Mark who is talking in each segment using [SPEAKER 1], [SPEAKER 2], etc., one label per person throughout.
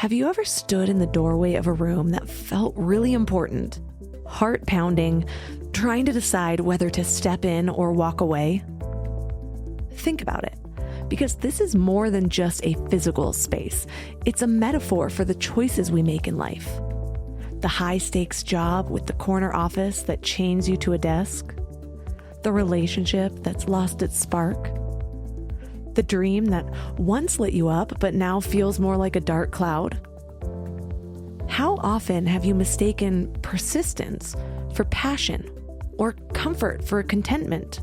[SPEAKER 1] Have you ever stood in the doorway of a room that felt really important, heart pounding, trying to decide whether to step in or walk away? Think about it, because this is more than just a physical space. It's a metaphor for the choices we make in life. The high-stakes job with the corner office that chains you to a desk, the relationship that's lost its spark, the dream that once lit you up but now feels more like a dark cloud. How often have you mistaken persistence for passion or comfort for contentment?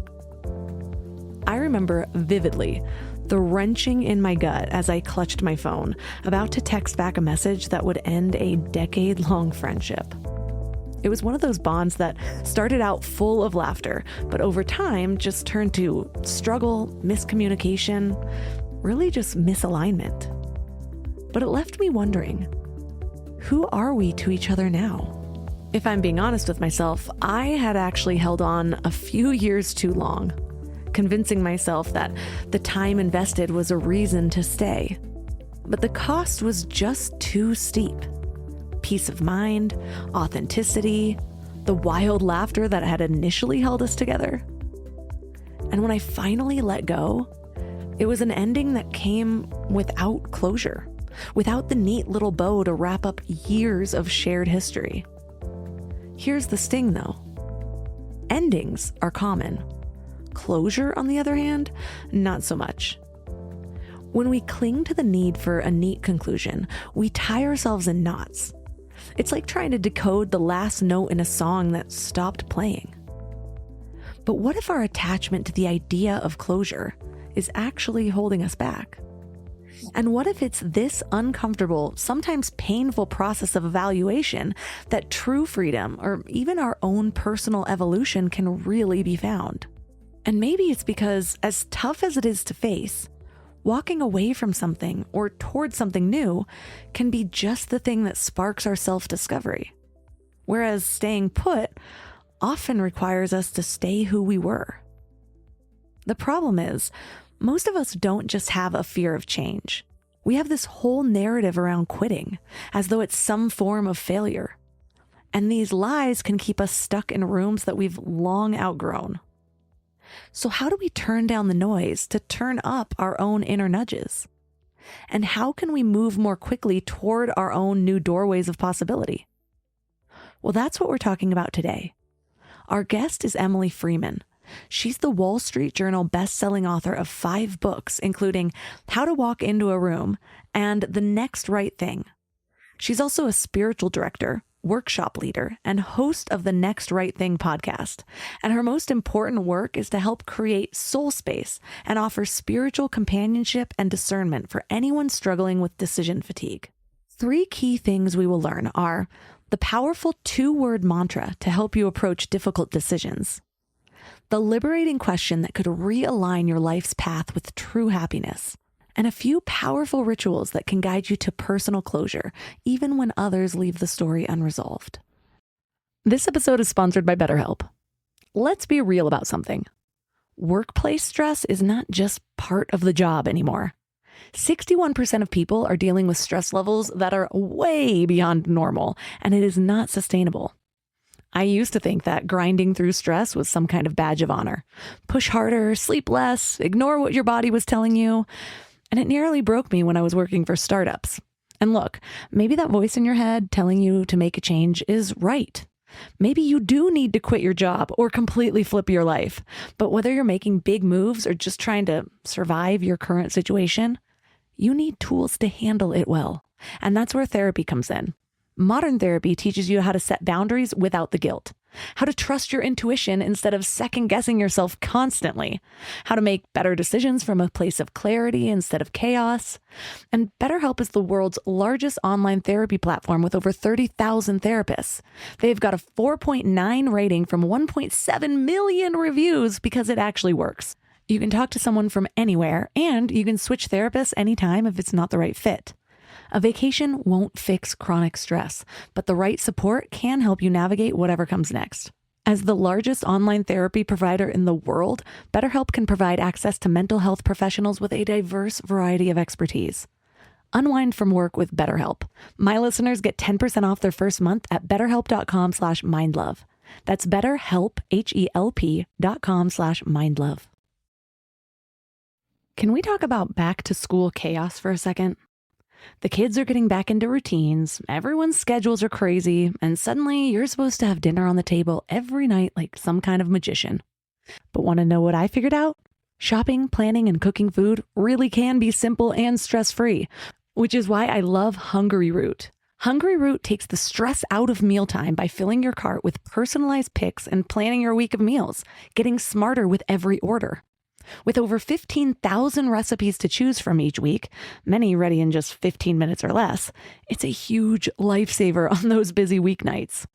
[SPEAKER 1] I remember vividly the wrenching in my gut as I clutched my phone, about to text back a message that would end a decade-long friendship. It was one of those bonds that started out full of laughter, but over time just turned to struggle, miscommunication, really just misalignment. But it left me wondering, who are we to each other now? If I'm being honest with myself, I had actually held on a few years too long, convincing myself that the time invested was a reason to stay. But the cost was just too steep. Peace of mind, authenticity, the wild laughter that had initially held us together. And when I finally let go, it was an ending that came without closure, without the neat little bow to wrap up years of shared history. Here's the sting, though. Endings are common. Closure, on the other hand, not so much. When we cling to the need for a neat conclusion, we tie ourselves in knots. It's like trying to decode the last note in a song that stopped playing. But what if our attachment to the idea of closure is actually holding us back? And what if it's this uncomfortable, sometimes painful process of evaluation that true freedom, or even our own personal evolution, can really be found? And maybe it's because, as tough as it is to face, walking away from something or towards something new can be just the thing that sparks our self-discovery. Whereas staying put often requires us to stay who we were. The problem is, most of us don't just have a fear of change. We have this whole narrative around quitting, as though it's some form of failure. And these lies can keep us stuck in rooms that we've long outgrown. So how do we turn down the noise to turn up our own inner nudges? And how can we move more quickly toward our own new doorways of possibility? Well, that's what we're talking about today. Our guest is Emily Freeman. She's the Wall Street Journal best-selling author of 5 books, including How to Walk into a Room and The Next Right Thing. She's also a spiritual director, workshop leader, and host of the Next Right Thing podcast. And her most important work is to help create soul space and offer spiritual companionship and discernment for anyone struggling with decision fatigue. 3 key things we will learn are the powerful 2-word mantra to help you approach difficult decisions, the liberating question that could realign your life's path with true happiness, and a few powerful rituals that can guide you to personal closure, even when others leave the story unresolved. This episode is sponsored by BetterHelp. Let's be real about something. Workplace stress is not just part of the job anymore. 61% of people are dealing with stress levels that are way beyond normal, and it is not sustainable. I used to think that grinding through stress was some kind of badge of honor. Push harder, sleep less, ignore what your body was telling you. And it nearly broke me when I was working for startups. And look, maybe that voice in your head telling you to make a change is right. Maybe you do need to quit your job or completely flip your life. But whether you're making big moves or just trying to survive your current situation, you need tools to handle it well. And that's where therapy comes in. Modern therapy teaches you how to set boundaries without the guilt, how to trust your intuition instead of second-guessing yourself constantly, how to make better decisions from a place of clarity instead of chaos. And BetterHelp is the world's largest online therapy platform with over 30,000 therapists. They've got a 4.9 rating from 1.7 million reviews because it actually works. You can talk to someone from anywhere, and you can switch therapists anytime if it's not the right fit. A vacation won't fix chronic stress, but the right support can help you navigate whatever comes next. As the largest online therapy provider in the world, BetterHelp can provide access to mental health professionals with a diverse variety of expertise. Unwind from work with BetterHelp. My listeners get 10% off their first month at betterhelp.com/mindlove. That's BetterHelp, HELP.com/mindlove. Can we talk about back to school chaos for a second? The kids are getting back into routines, everyone's schedules are crazy, and suddenly you're supposed to have dinner on the table every night like some kind of magician. But want to know what I figured out? Shopping, planning, and cooking food really can be simple and stress-free, which is why I love Hungry Root. Hungry Root takes the stress out of mealtime by filling your cart with personalized picks and planning your week of meals, getting smarter with every order. With over 15,000 recipes to choose from each week, many ready in just 15 minutes or less, it's a huge lifesaver on those busy weeknights.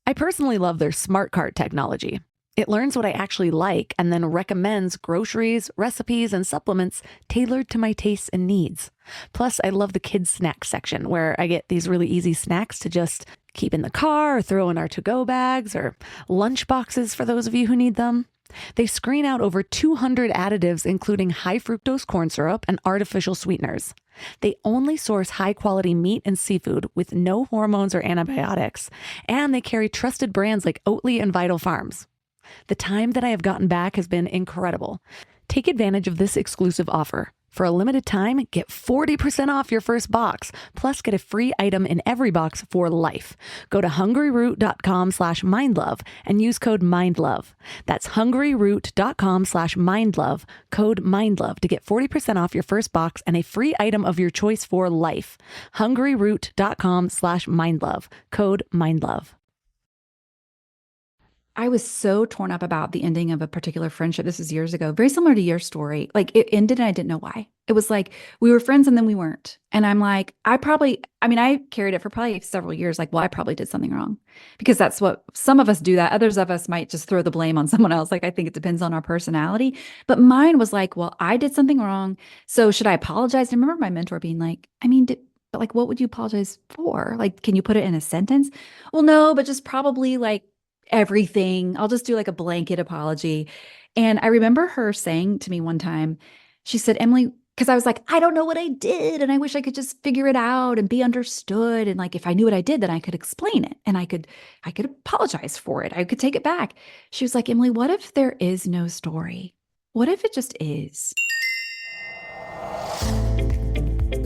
[SPEAKER 1] I personally love their smart cart technology. It learns what I actually like and then recommends groceries, recipes, and supplements tailored to my tastes and needs. Plus, I love the kids' snack section where I get these really easy snacks to just keep in the car or throw in our to-go bags or lunch boxes for those of you who need them. They screen out over 200 additives, including high fructose corn syrup and artificial sweeteners. They only source high-quality meat and seafood with no hormones or antibiotics, and they carry trusted brands like Oatly and Vital Farms. The time that I have gotten back has been incredible. Take advantage of this exclusive offer. For a limited time, get 40% off your first box, plus get a free item in every box for life. Go to hungryroot.com/mindlove and use code MINDLOVE. That's hungryroot.com/mindlove, code MINDLOVE to get 40% off your first box and a free item of your choice for life. hungryroot.com/mindlove, code MINDLOVE.
[SPEAKER 2] I was so torn up about the ending of a particular friendship. This was years ago, very similar to your story. Like it ended and I didn't know why. It was like we were friends and then we weren't. And I'm like, I carried it for probably several years. Like, well, I probably did something wrong because that's what some of us do that. Others of us might just throw the blame on someone else. Like, I think it depends on our personality. But mine was like, well, I did something wrong. So should I apologize? And I remember my mentor being like, but like, what would you apologize for? Like, can you put it in a sentence? Well, no, but just probably like, everything. I'll just do like a blanket apology. And I remember her saying to me one time, she said, Emily, because I was like, I don't know what I did. And I wish I could just figure it out and be understood. And like, if I knew what I did, then I could explain it and I could apologize for it. I could take it back. She was like, Emily, what if there is no story? What if it just is?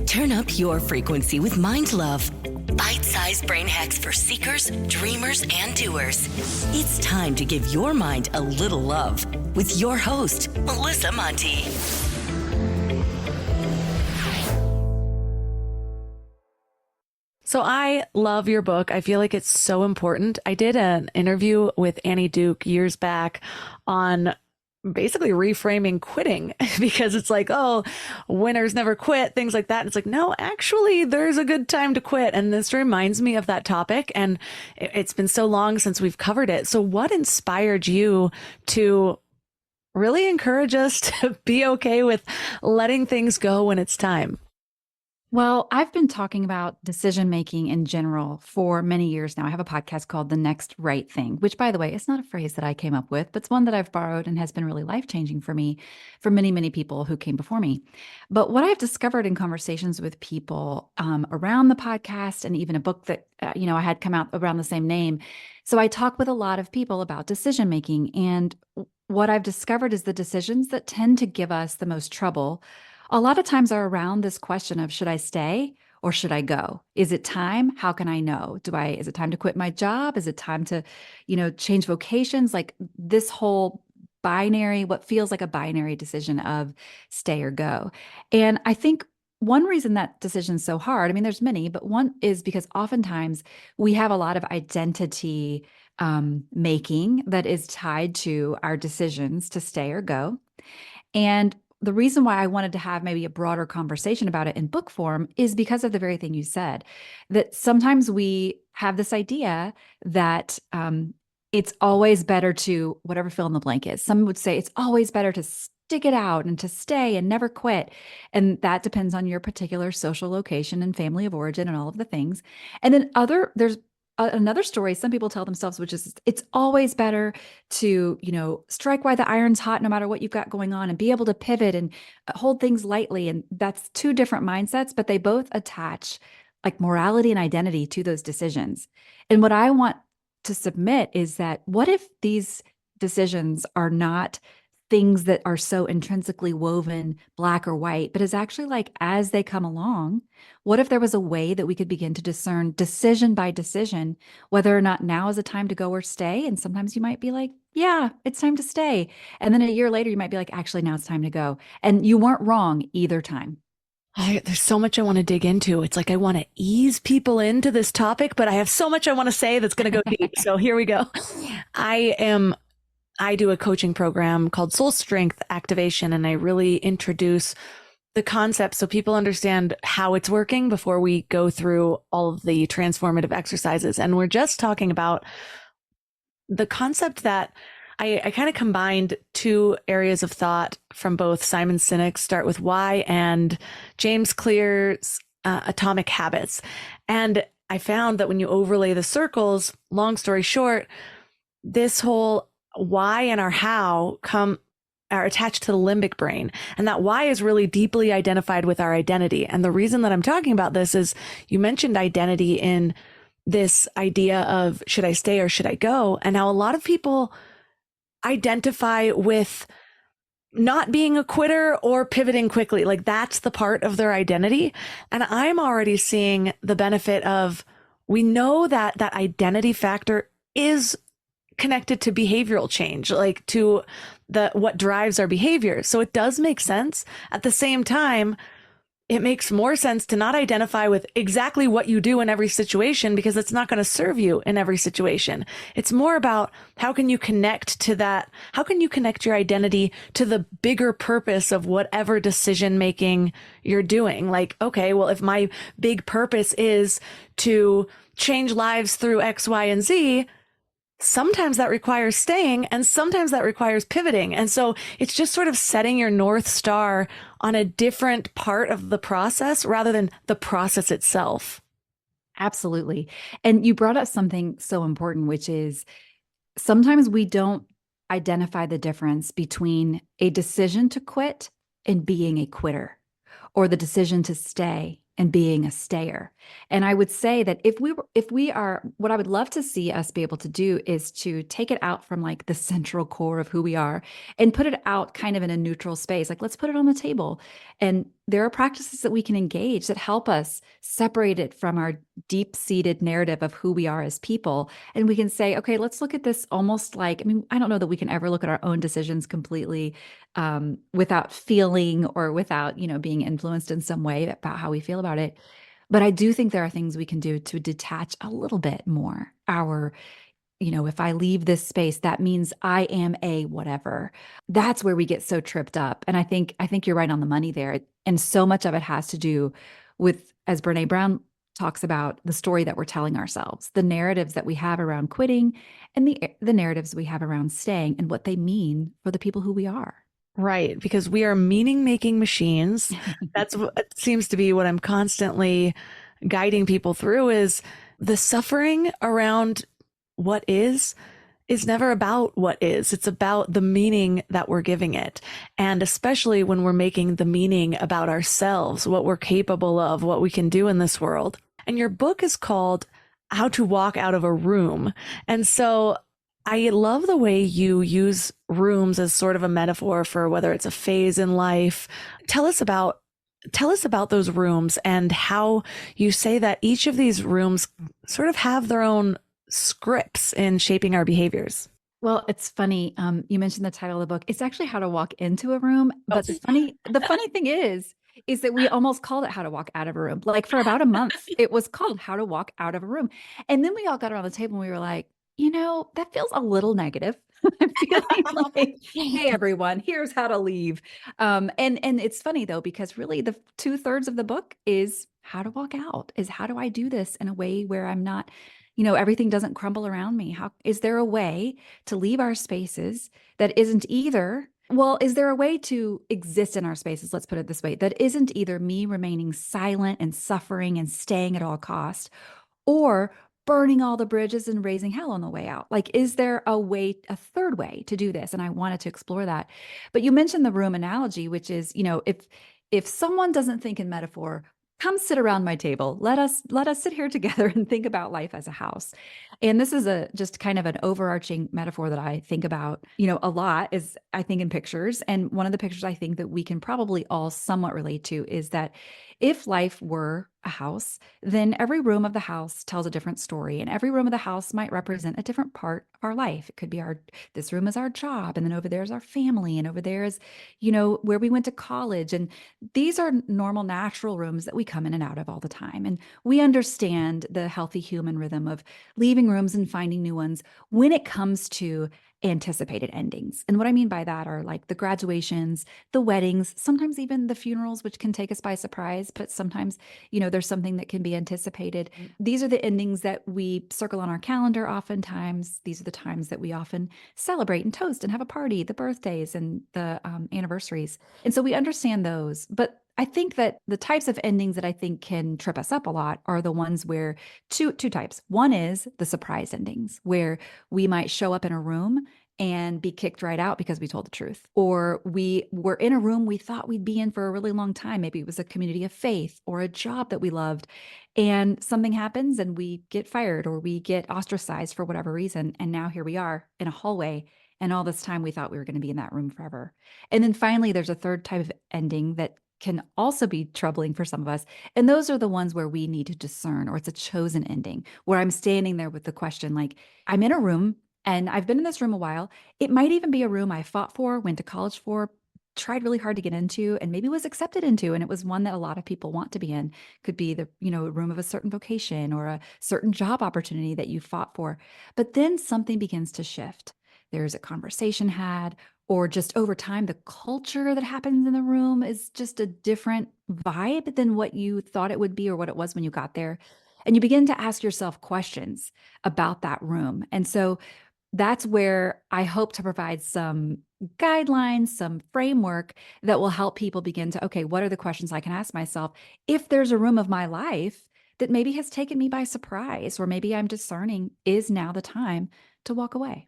[SPEAKER 3] Turn up your frequency with Mind Love. Bite-sized brain hacks for seekers, dreamers, and doers. It's time to give your mind a little love with your host, Melissa Monti.
[SPEAKER 1] So I love your book. I feel like it's so important. I did an interview with Annie Duke years back on basically reframing quitting because it's like, oh, winners never quit, things like that. And it's like, no, actually, there's a good time to quit. And this reminds me of that topic. And it's been so long since we've covered it. So what inspired you to really encourage us to be okay with letting things go when it's time?
[SPEAKER 2] Well, I've been talking about decision-making in general for many years now. I have a podcast called The Next Right Thing, which, by the way, is not a phrase that I came up with, but it's one that I've borrowed and has been really life-changing for me, for many, many people who came before me. But what I've discovered in conversations with people around the podcast and even a book that, I had come out around the same name. So I talk with a lot of people about decision-making. And what I've discovered is the decisions that tend to give us the most trouble a lot of times are around this question of, should I stay or should I go? Is it time? How can I know? Is it time to quit my job? Is it time to, change vocations? Like this whole binary, what feels like a binary decision of stay or go. And I think one reason that decision is so hard, there's many, but one is because oftentimes we have a lot of identity making that is tied to our decisions to stay or go. And the reason why I wanted to have maybe a broader conversation about it in book form is because of the very thing you said, that sometimes we have this idea that it's always better to whatever fill in the blank is. Some would say it's always better to stick it out and to stay and never quit. And that depends on your particular social location and family of origin and all of the things. And then there's another story some people tell themselves, which is it's always better to, strike while the iron's hot no matter what you've got going on and be able to pivot and hold things lightly. And that's two different mindsets, but they both attach like morality and identity to those decisions. And what I want to submit is that what if these decisions are not things that are so intrinsically woven black or white, but is actually like as they come along, what if there was a way that we could begin to discern decision by decision whether or not now is a time to go or stay? And sometimes you might be like, yeah, it's time to stay. And then a year later, you might be like, actually, now it's time to go. And you weren't wrong either time.
[SPEAKER 1] There's so much I want to dig into. It's like I want to ease people into this topic, but I have so much I want to say that's going to go deep. So here we go. I do a coaching program called Soul Strength Activation, and I really introduce the concept so people understand how it's working before we go through all of the transformative exercises. And we're just talking about the concept that I kind of combined two areas of thought from both Simon Sinek's Start With Why and James Clear's Atomic Habits. And I found that when you overlay the circles, long story short, this whole why and our how are attached to the limbic brain. And that why is really deeply identified with our identity. And the reason that I'm talking about this is you mentioned identity in this idea of should I stay or should I go? And how a lot of people identify with not being a quitter or pivoting quickly. Like that's the part of their identity. And I'm already seeing the benefit of, we know that that identity factor is connected to behavioral change, like to what drives our behavior. So it does make sense. At the same time, it makes more sense to not identify with exactly what you do in every situation because it's not going to serve you in every situation. It's more about how can you connect to that? How can you connect your identity to the bigger purpose of whatever decision making you're doing? Like, okay, well, if my big purpose is to change lives through X, Y, and Z, sometimes that requires staying and sometimes that requires pivoting. And so it's just sort of setting your North Star on a different part of the process rather than the process itself.
[SPEAKER 2] Absolutely. And you brought up something so important, which is sometimes we don't identify the difference between a decision to quit and being a quitter, or the decision to stay and being a stayer. And I would say that if we are, what I would love to see us be able to do is to take it out from like the central core of who we are and put it out kind of in a neutral space. Like, let's put it on the table. And there are practices that we can engage that help us separate it from our deep-seated narrative of who we are as people. And we can say, okay, let's look at this almost like, I mean, I don't know that we can ever look at our own decisions completely without feeling or without, being influenced in some way about how we feel about it. But I do think there are things we can do to detach a little bit more if I leave this space, that means I am a whatever. That's where we get so tripped up. And I think you're right on the money there. And so much of it has to do with, as Brene Brown talks about, the story that we're telling ourselves, the narratives that we have around quitting and the narratives we have around staying and what they mean for the people who we are.
[SPEAKER 1] Right. Because we are meaning-making machines. That's what seems to be what I'm constantly guiding people through is the suffering around what is never about what is. It's about the meaning that we're giving it. And especially when we're making the meaning about ourselves, what we're capable of, what we can do in this world. And your book is called How to Walk Out of a Room. And so I love the way you use rooms as sort of a metaphor for whether it's a phase in life. Tell us about those rooms and how you say that each of these rooms sort of have their own scripts in shaping our behaviors.
[SPEAKER 2] Well, it's funny. You mentioned the title of the book. It's actually How to Walk Into a Room. But the funny thing is that we almost called it How to Walk Out of a Room. Like for about a month, it was called How to Walk Out of a Room. And then we all got around the table and we were like, that feels a little negative. I'm feeling like, hey, everyone, here's how to leave. And it's funny, though, because really the 2/3 of the book is how to walk out, is how do I do this in a way where I'm not, everything doesn't crumble around me. How is there a way to leave our spaces that isn't either, well, is there a way to exist in our spaces? Let's put it this way, that isn't either me remaining silent and suffering and staying at all cost, or burning all the bridges and raising hell on the way out? Like, is there a third way to do this? And I wanted to explore that. But you mentioned the room analogy, which is, if someone doesn't think in metaphor, come sit around my table. Let us sit here together and think about life as a house. And this is just kind of an overarching metaphor that I think about, a lot is I think in pictures. And one of the pictures I think that we can probably all somewhat relate to is that if life were a house, then every room of the house tells a different story. And every room of the house might represent a different part of our life. It could be this room is our job. And then over there is our family. And over there is, where we went to college. And these are normal, natural rooms that we come in and out of all the time. And we understand the healthy human rhythm of leaving rooms and finding new ones when it comes to anticipated endings. And what I mean by that are like the graduations, the weddings, sometimes even the funerals, which can take us by surprise, but sometimes, there's something that can be anticipated. These are the endings that we circle on our calendar oftentimes. These are the times that we often celebrate and toast and have a party, the birthdays and the anniversaries. And so we understand those. But I think that the types of endings that I think can trip us up a lot are the ones where two types. One is the surprise endings, where we might show up in a room and be kicked right out because we told the truth. Or we were in a room we thought we'd be in for a really long time. Maybe it was a community of faith or a job that we loved. And something happens and we get fired or we get ostracized for whatever reason. And now here we are in a hallway. And all this time we thought we were going to be in that room forever. And then finally, there's a third type of ending that can also be troubling for some of us. And those are the ones where we need to discern, or it's a chosen ending, where I'm standing there with the question, like, I'm in a room and I've been in this room a while. It might even be a room I fought for, went to college for, tried really hard to get into, and maybe was accepted into. And it was one that a lot of people want to be in. Could be the, room of a certain vocation or a certain job opportunity that you fought for. But then something begins to shift. There's a conversation had, or just over time, the culture that happens in the room is just a different vibe than what you thought it would be or what it was when you got there. And you begin to ask yourself questions about that room. And so that's where I hope to provide some guidelines, some framework that will help people begin to, okay, what are the questions I can ask myself if there's a room of my life that maybe has taken me by surprise, or maybe I'm discerning, is now the time to walk away?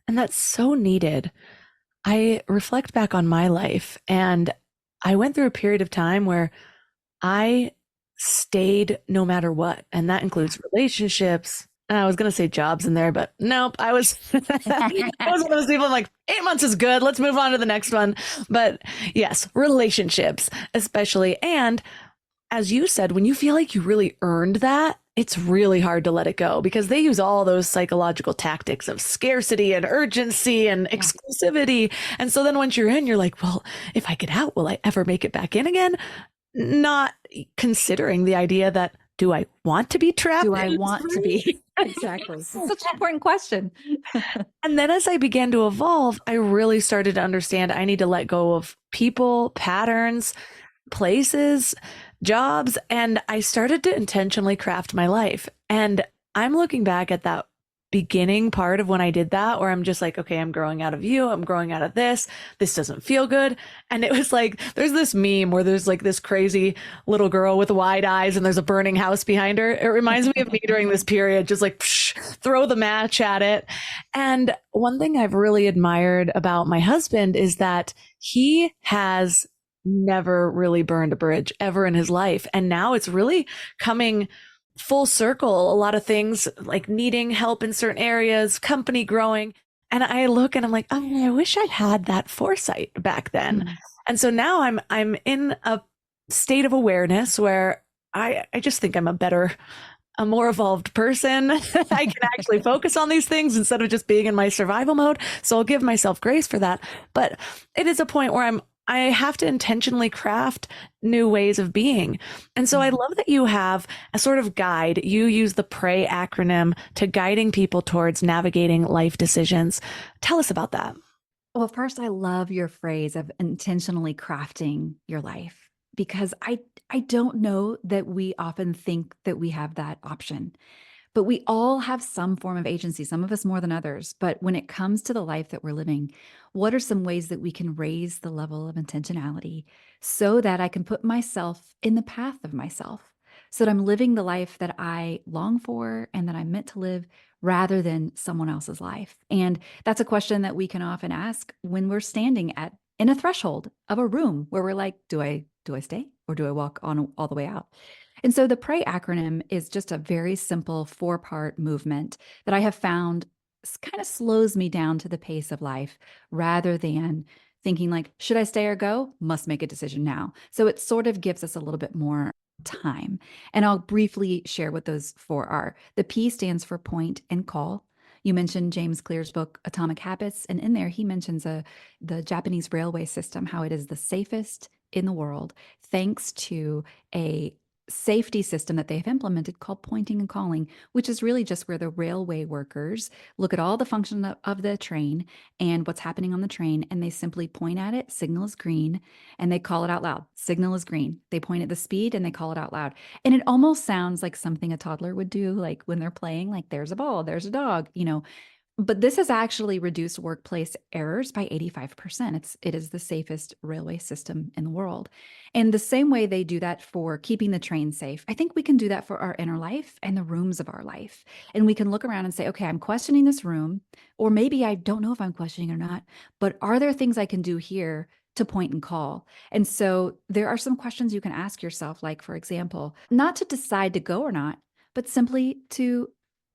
[SPEAKER 1] And that's so needed. I reflect back on my life, and I went through a period of time where I stayed no matter what. And that includes relationships. And I was going to say jobs in there, but nope. I was one of those people. I'm like, 8 months is good. Let's move on to the next one. But yes, relationships, especially. And as you said, when you feel like you really earned that, it's really hard to let it go, because they use all those psychological tactics of scarcity and urgency and exclusivity. And so then once you're in, you're like, well, if I get out, will I ever make it back in again? Not considering the idea that, do I want to be trapped?
[SPEAKER 2] Do I want to be? Exactly. Such an important question.
[SPEAKER 1] And then as I began to evolve, I really started to understand I need to let go of people, patterns, places, jobs, and I started to intentionally craft my life. And I'm looking back at that beginning part of when I did that, where I'm just like, okay, I'm growing out of you. I'm growing out of this. This doesn't feel good. And it was like, there's this meme where there's like this crazy little girl with wide eyes and there's a burning house behind her. It reminds me of me during this period, just like throw the match at it. And one thing I've really admired about my husband is that he has never really burned a bridge ever in his life. And now it's really coming full circle. A lot of things like needing help in certain areas, company growing. And I look and I'm like, oh, I wish I had that foresight back then. Mm-hmm. And so now I'm in a state of awareness where I just think I'm a more evolved person. I can actually focus on these things instead of just being in my survival mode. So I'll give myself grace for that. But it is a point where I have to intentionally craft new ways of being. And so I love that you have a sort of guide. You use the PRAY acronym to guiding people towards navigating life decisions. Tell us about that.
[SPEAKER 2] Well, first, I love your phrase of intentionally crafting your life, because I don't know that we often think that we have that option. But we all have some form of agency, some of us more than others. But when it comes to the life that we're living, what are some ways that we can raise the level of intentionality so that I can put myself in the path of myself, so that I'm living the life that I long for and that I'm meant to live rather than someone else's life? And that's a question that we can often ask when we're standing at in a threshold of a room where we're like, do I stay or do I walk on all the way out? And so the PRAY acronym is just a very simple 4-part movement that I have found kind of slows me down to the pace of life rather than thinking like, should I stay or go? Must make a decision now. So it sort of gives us a little bit more time. And I'll briefly share what those 4 are. The P stands for point and call. You mentioned James Clear's book, Atomic Habits, and in there he mentions the Japanese railway system, how it is the safest in the world, thanks to a safety system that they have implemented called pointing and calling, which is really just where the railway workers look at all the function of the train and what's happening on the train, and they simply point at it, signal is green, and they call it out loud. Signal is green. They point at the speed and they call it out loud. And it almost sounds like something a toddler would do, like when they're playing, like there's a ball, there's a dog, but this has actually reduced workplace errors by 85%. It is the safest railway system in the world. And the same way they do that for keeping the train safe, I think we can do that for our inner life and the rooms of our life. And we can look around and say, okay, I'm questioning this room, or maybe I don't know if I'm questioning or not, but are there things I can do here to point and call? And so there are some questions you can ask yourself, like, for example, not to decide to go or not, but simply to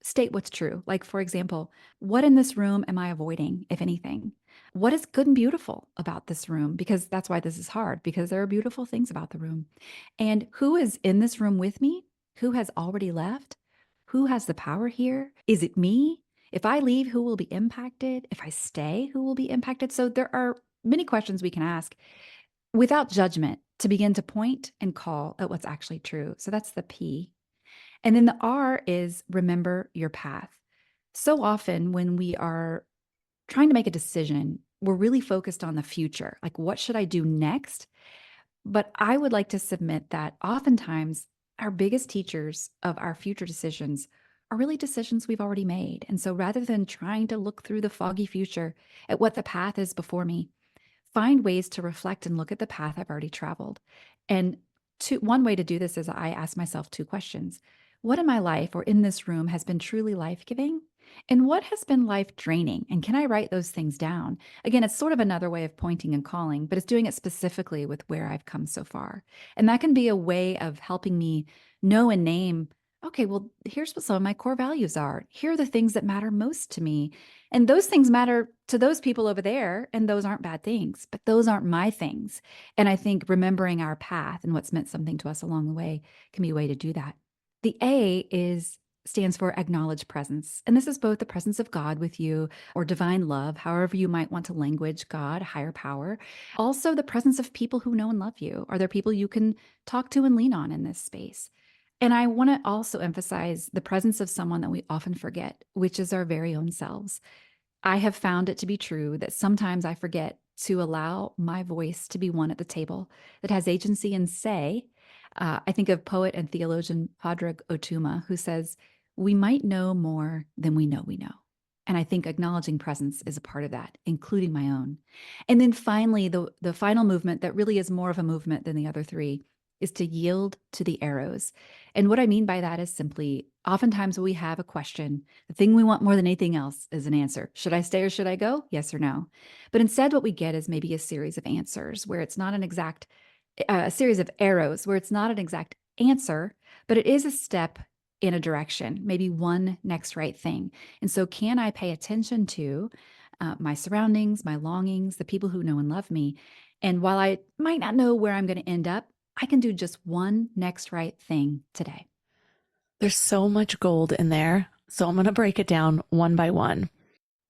[SPEAKER 2] state what's true. Like, for example, what in this room am I avoiding, if anything? What is good and beautiful about this room? Because that's why this is hard, because there are beautiful things about the room. And who is in this room with me? Who has already left? Who has the power here? Is it me? If I leave, who will be impacted? If I stay, who will be impacted? So there are many questions we can ask without judgment to begin to point and call at what's actually true. So that's the P. And then the R is remember your path. So often when we are trying to make a decision, we're really focused on the future. Like, what should I do next? But I would like to submit that oftentimes our biggest teachers of our future decisions are really decisions we've already made. And so rather than trying to look through the foggy future at what the path is before me, find ways to reflect and look at the path I've already traveled. And one way to do this is I ask myself 2 questions. What in my life or in this room has been truly life-giving? And what has been life-draining? And can I write those things down? Again, it's sort of another way of pointing and calling, but it's doing it specifically with where I've come so far. And that can be a way of helping me know and name, okay, well, here's what some of my core values are. Here are the things that matter most to me. And those things matter to those people over there, and those aren't bad things, but those aren't my things. And I think remembering our path and what's meant something to us along the way can be a way to do that. The A stands for acknowledge presence. And this is both the presence of God with you or divine love, however you might want to language God, higher power. Also the presence of people who know and love you. Are there people you can talk to and lean on in this space? And I want to also emphasize the presence of someone that we often forget, which is our very own selves. I have found it to be true that sometimes I forget to allow my voice to be one at the table that has agency and say. I think of poet and theologian Padraig Otuma, who says, we might know more than we know we know. And I think acknowledging presence is a part of that, including my own. And then finally, the final movement that really is more of a movement than the other 3 is to yield to the arrows. And what I mean by that is simply, oftentimes when we have a question, the thing we want more than anything else is an answer. Should I stay or should I go? Yes or no. But instead what we get is maybe a series of answers where it's not an exact, a series of arrows where it's not an exact answer, but it is a step in a direction, maybe one next right thing. And so can I pay attention to my surroundings, my longings, the people who know and love me? And while I might not know where I'm going to end up, I can do just one next right thing today.
[SPEAKER 1] There's so much gold in there. So I'm going to break it down one by one.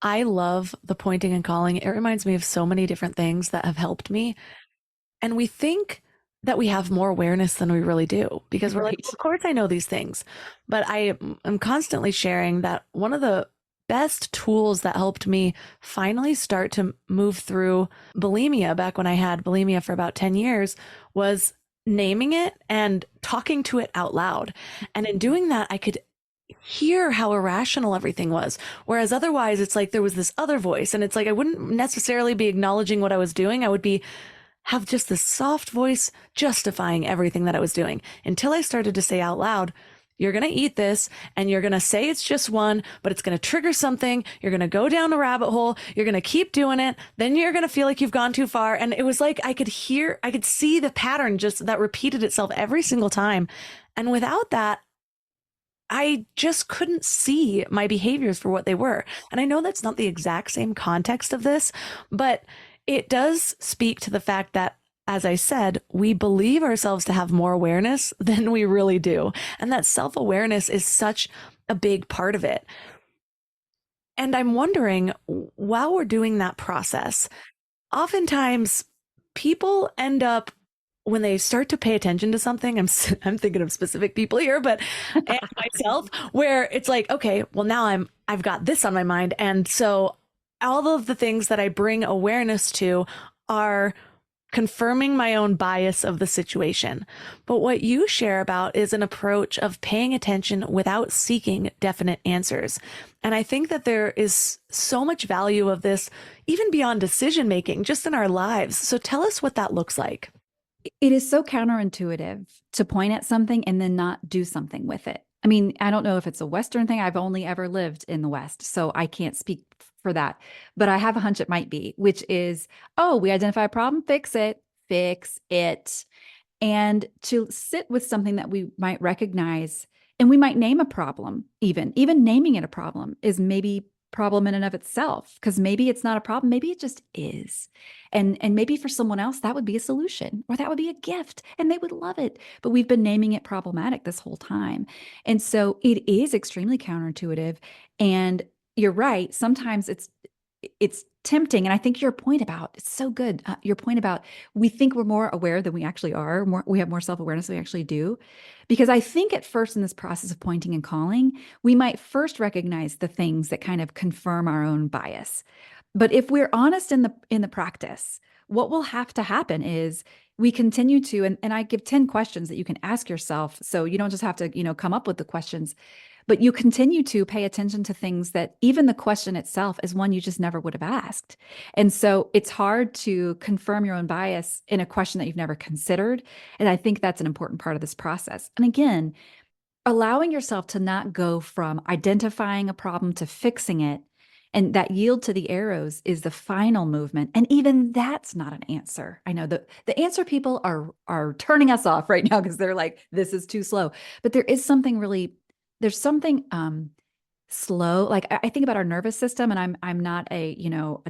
[SPEAKER 1] I love the pointing and calling. It reminds me of so many different things that have helped me. And we think that we have more awareness than we really do because we're like, of course I know these things. But I am constantly sharing that one of the best tools that helped me finally start to move through bulimia back when I had bulimia for about 10 years was naming it and talking to it out loud. And in doing that, I could hear how irrational everything was. Whereas otherwise, it's like there was this other voice, and it's like I wouldn't necessarily be acknowledging what I was doing. I would be have just this soft voice justifying everything that I was doing until I started to say out loud, you're going to eat this and you're going to say it's just one, but it's going to trigger something. You're going to go down a rabbit hole. You're going to keep doing it. Then you're going to feel like you've gone too far. And it was like I could see the pattern just that repeated itself every single time. And without that, I just couldn't see my behaviors for what they were. And I know that's not the exact same context of this, but it does speak to the fact that, as I said, we believe ourselves to have more awareness than we really do. And that self-awareness is such a big part of it. And I'm wondering, while we're doing that process, oftentimes people end up when they start to pay attention to something, I'm thinking of specific people here, but and myself, where it's like, okay, well now I've got this on my mind, and so all of the things that I bring awareness to are confirming my own bias of the situation. But what you share about is an approach of paying attention without seeking definite answers. And I think that there is so much value of this, even beyond decision making, just in our lives. So tell us what that looks like.
[SPEAKER 2] It is so counterintuitive to point at something and then not do something with it. I mean, I don't know if it's a Western thing. I've only ever lived in the West, so I can't speak for that. But I have a hunch it might be, which is, oh, we identify a problem, fix it, fix it. And to sit with something that we might recognize, and we might name a problem, even naming it a problem is maybe problem in and of itself, because maybe it's not a problem, maybe it just is. And maybe for someone else that would be a solution, or that would be a gift and they would love it. But we've been naming it problematic this whole time. And so it is extremely counterintuitive. And you're right, sometimes it's tempting. And I think your point about it's so good. Your point about we think we're more aware than we actually are. We have more self-awareness than we actually do. Because I think at first in this process of pointing and calling, we might first recognize the things that kind of confirm our own bias. But if we're honest in the practice, what will have to happen is we continue to, and I give 10 questions that you can ask yourself. So you don't just have to, come up with the questions, but you continue to pay attention to things that even the question itself is one you just never would have asked. And so it's hard to confirm your own bias in a question that you've never considered. And I think that's an important part of this process. And again, allowing yourself to not go from identifying a problem to fixing it, and that yield to the arrows is the final movement. And even that's not an answer. I know the answer people are turning us off right now because they're like, this is too slow. But there's something slow. Like I think about our nervous system, and I'm not a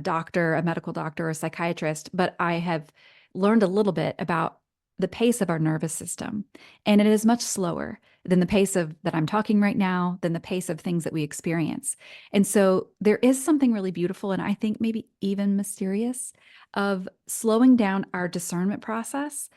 [SPEAKER 2] doctor, a medical doctor, or a psychiatrist, but I have learned a little bit about the pace of our nervous system, and it is much slower than the pace of that I'm talking right now, than the pace of things that we experience. And so there is something really beautiful, and I think maybe even mysterious, of slowing down our discernment process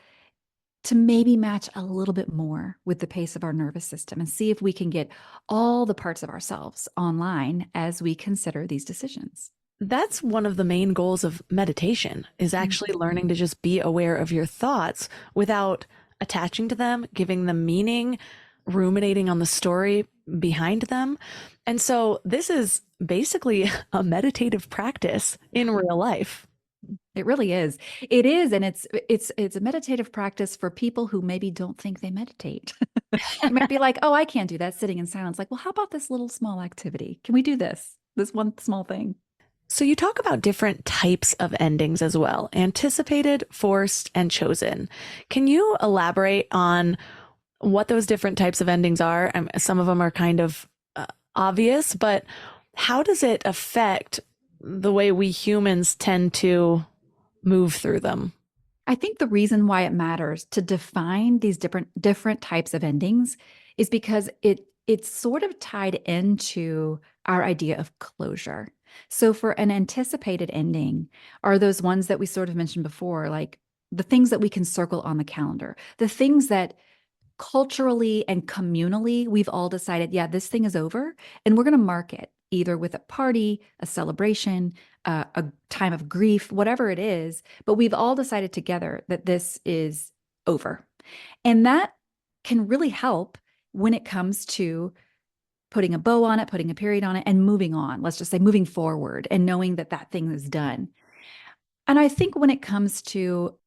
[SPEAKER 2] to maybe match a little bit more with the pace of our nervous system, and see if we can get all the parts of ourselves online as we consider these decisions.
[SPEAKER 1] That's one of the main goals of meditation, is actually learning to just be aware of your thoughts without attaching to them, giving them meaning, ruminating on the story behind them. And so this is basically a meditative practice in real life.
[SPEAKER 2] It really is. It is. And it's a meditative practice for people who maybe don't think they meditate. You might be like, oh, I can't do that sitting in silence. Like, well, how about this little small activity? Can we do this one small thing?
[SPEAKER 1] So you talk about different types of endings as well: anticipated, forced, and chosen. Can you elaborate on what those different types of endings are? Some of them are kind of obvious, but how does it affect the way we humans tend to move through them?
[SPEAKER 2] I think the reason why it matters to define these different types of endings is because it's sort of tied into our idea of closure. So for an anticipated ending are those ones that we sort of mentioned before, like the things that we can circle on the calendar, the things that culturally and communally we've all decided, yeah, this thing is over, and we're going to mark it either with a party, a celebration, a time of grief, whatever it is. But we've all decided together that this is over. And that can really help when it comes to putting a bow on it, putting a period on it, and moving on. Let's just say moving forward and knowing that that thing is done. And I think when it comes to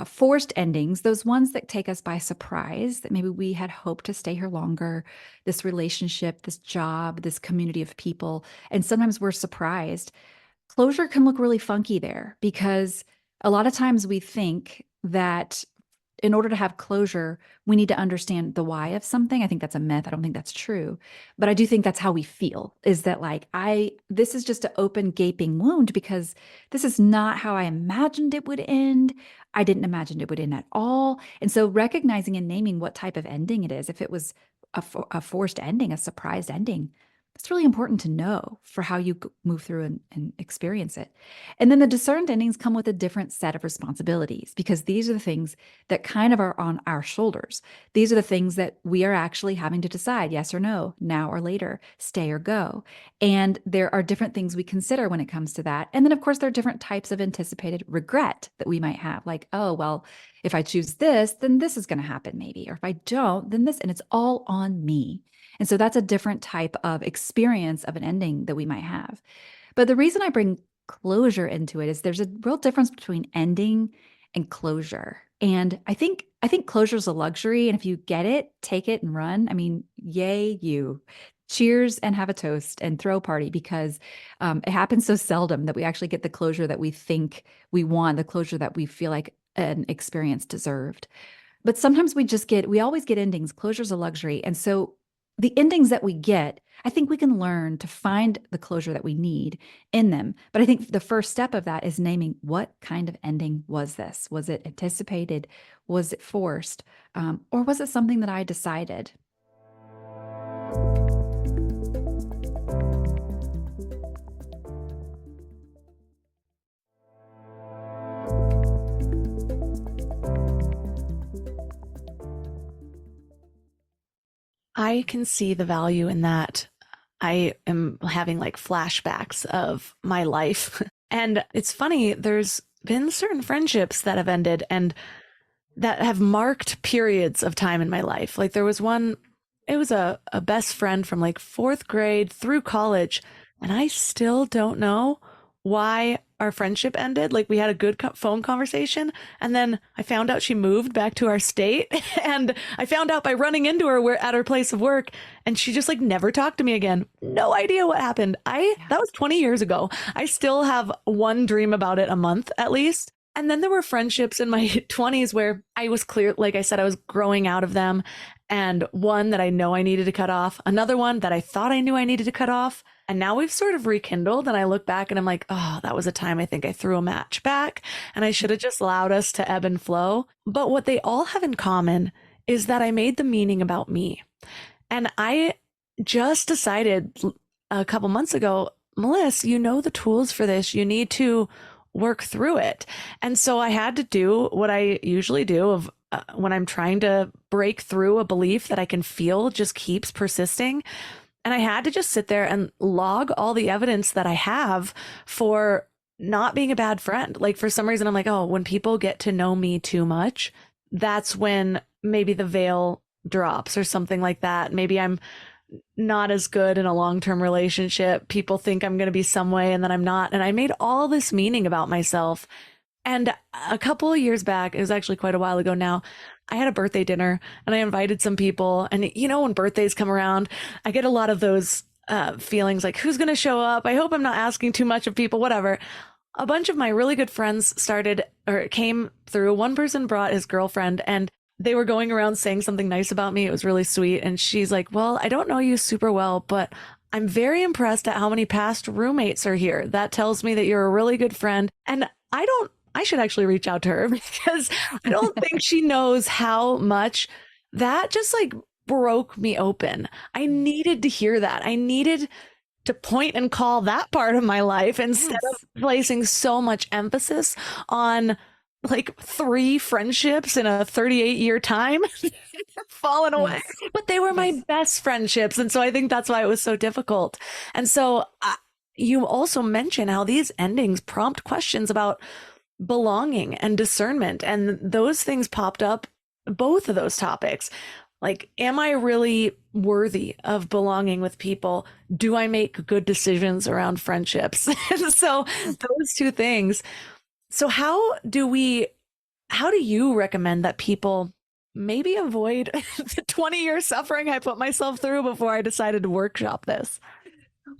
[SPEAKER 2] forced endings, those ones that take us by surprise, that maybe we had hoped to stay here longer, this relationship, this job, this community of people, and sometimes we're surprised. Closure can look really funky there because a lot of times we think that in order to have closure, we need to understand the why of something. I think that's a myth. I don't think that's true. But I do think that's how we feel, is that like, this is just an open, gaping wound because this is not how I imagined it would end. I didn't imagine it would end at all. And so recognizing and naming what type of ending it is, if it was a forced ending, a surprised ending, it's really important to know for how you move through and experience it. And then the discerned endings come with a different set of responsibilities because these are the things that kind of are on our shoulders. These are the things that we are actually having to decide yes or no, now or later, stay or go. And there are different things we consider when it comes to that. And then, of course, there are different types of anticipated regret that we might have, like, oh, well, if I choose this, then this is going to happen maybe. Or if I don't, then this, and it's all on me. And so that's a different type of experience of an ending that we might have. But the reason I bring closure into it is there's a real difference between ending and closure. And I think closure is a luxury. And if you get it, take it and run. I mean, yay, you. Cheers and have a toast and throw a party because it happens so seldom that we actually get the closure that we think we want, the closure that we feel like an experience deserved. But sometimes we always get endings. Closure is a luxury. And so the endings that we get, I think we can learn to find the closure that we need in them. But I think the first step of that is naming what kind of ending was this? Was it anticipated? Was it forced? Or was it something that I decided?
[SPEAKER 1] I can see the value in that. I am having like flashbacks of my life. And it's funny, there's been certain friendships that have ended and that have marked periods of time in my life. Like there was one, it was a best friend from like fourth grade through college. And I still don't know why our friendship ended. Like we had a good phone conversation. And then I found out she moved back to our state. And I found out by running into her at her place of work. And she just like never talked to me again. No idea what happened. That was 20 years ago. I still have one dream about it a month at least. And then there were friendships in my 20s where I was clear, like I said, I was growing out of them. And one that I know I needed to cut off, another one that I thought I knew I needed to cut off. And now we've sort of rekindled. And I look back and I'm like, oh, that was a time I think I threw a match back and I should have just allowed us to ebb and flow. But what they all have in common is that I made the meaning about me. And I just decided a couple months ago, Melissa, you know the tools for this. You need to work through it. And so I had to do what I usually do of when I'm trying to break through a belief that I can feel just keeps persisting. And I had to just sit there and log all the evidence that I have for not being a bad friend. Like for some reason, I'm like, oh, when people get to know me too much, that's when maybe the veil drops or something like that. Maybe I'm not as good in a long-term relationship. People think I'm going to be some way and then I'm not. And I made all this meaning about myself. And a couple of years back, it was actually quite a while ago now, I had a birthday dinner and I invited some people. And you know, when birthdays come around, I get a lot of those feelings like, who's going to show up? I hope I'm not asking too much of people, whatever. A bunch of my really good friends came through. One person brought his girlfriend and they were going around saying something nice about me. It was really sweet. And she's like, well, I don't know you super well, but I'm very impressed at how many past roommates are here. That tells me that you're a really good friend. And I should actually reach out to her because I don't think she knows how much that just like broke me open. I needed to hear that. I needed to point and call that part of my life instead of placing so much emphasis on like 3 friendships in a 38-year time fallen away. But they were my best friendships. And so I think that's why it was so difficult. And so you also mention how these endings prompt questions about belonging and discernment. And those things popped up both of those topics. Like, am I really worthy of belonging with people? Do I make good decisions around friendships? And so those two things. So how do you recommend that people maybe avoid the 20-year suffering I put myself through before I decided to workshop this?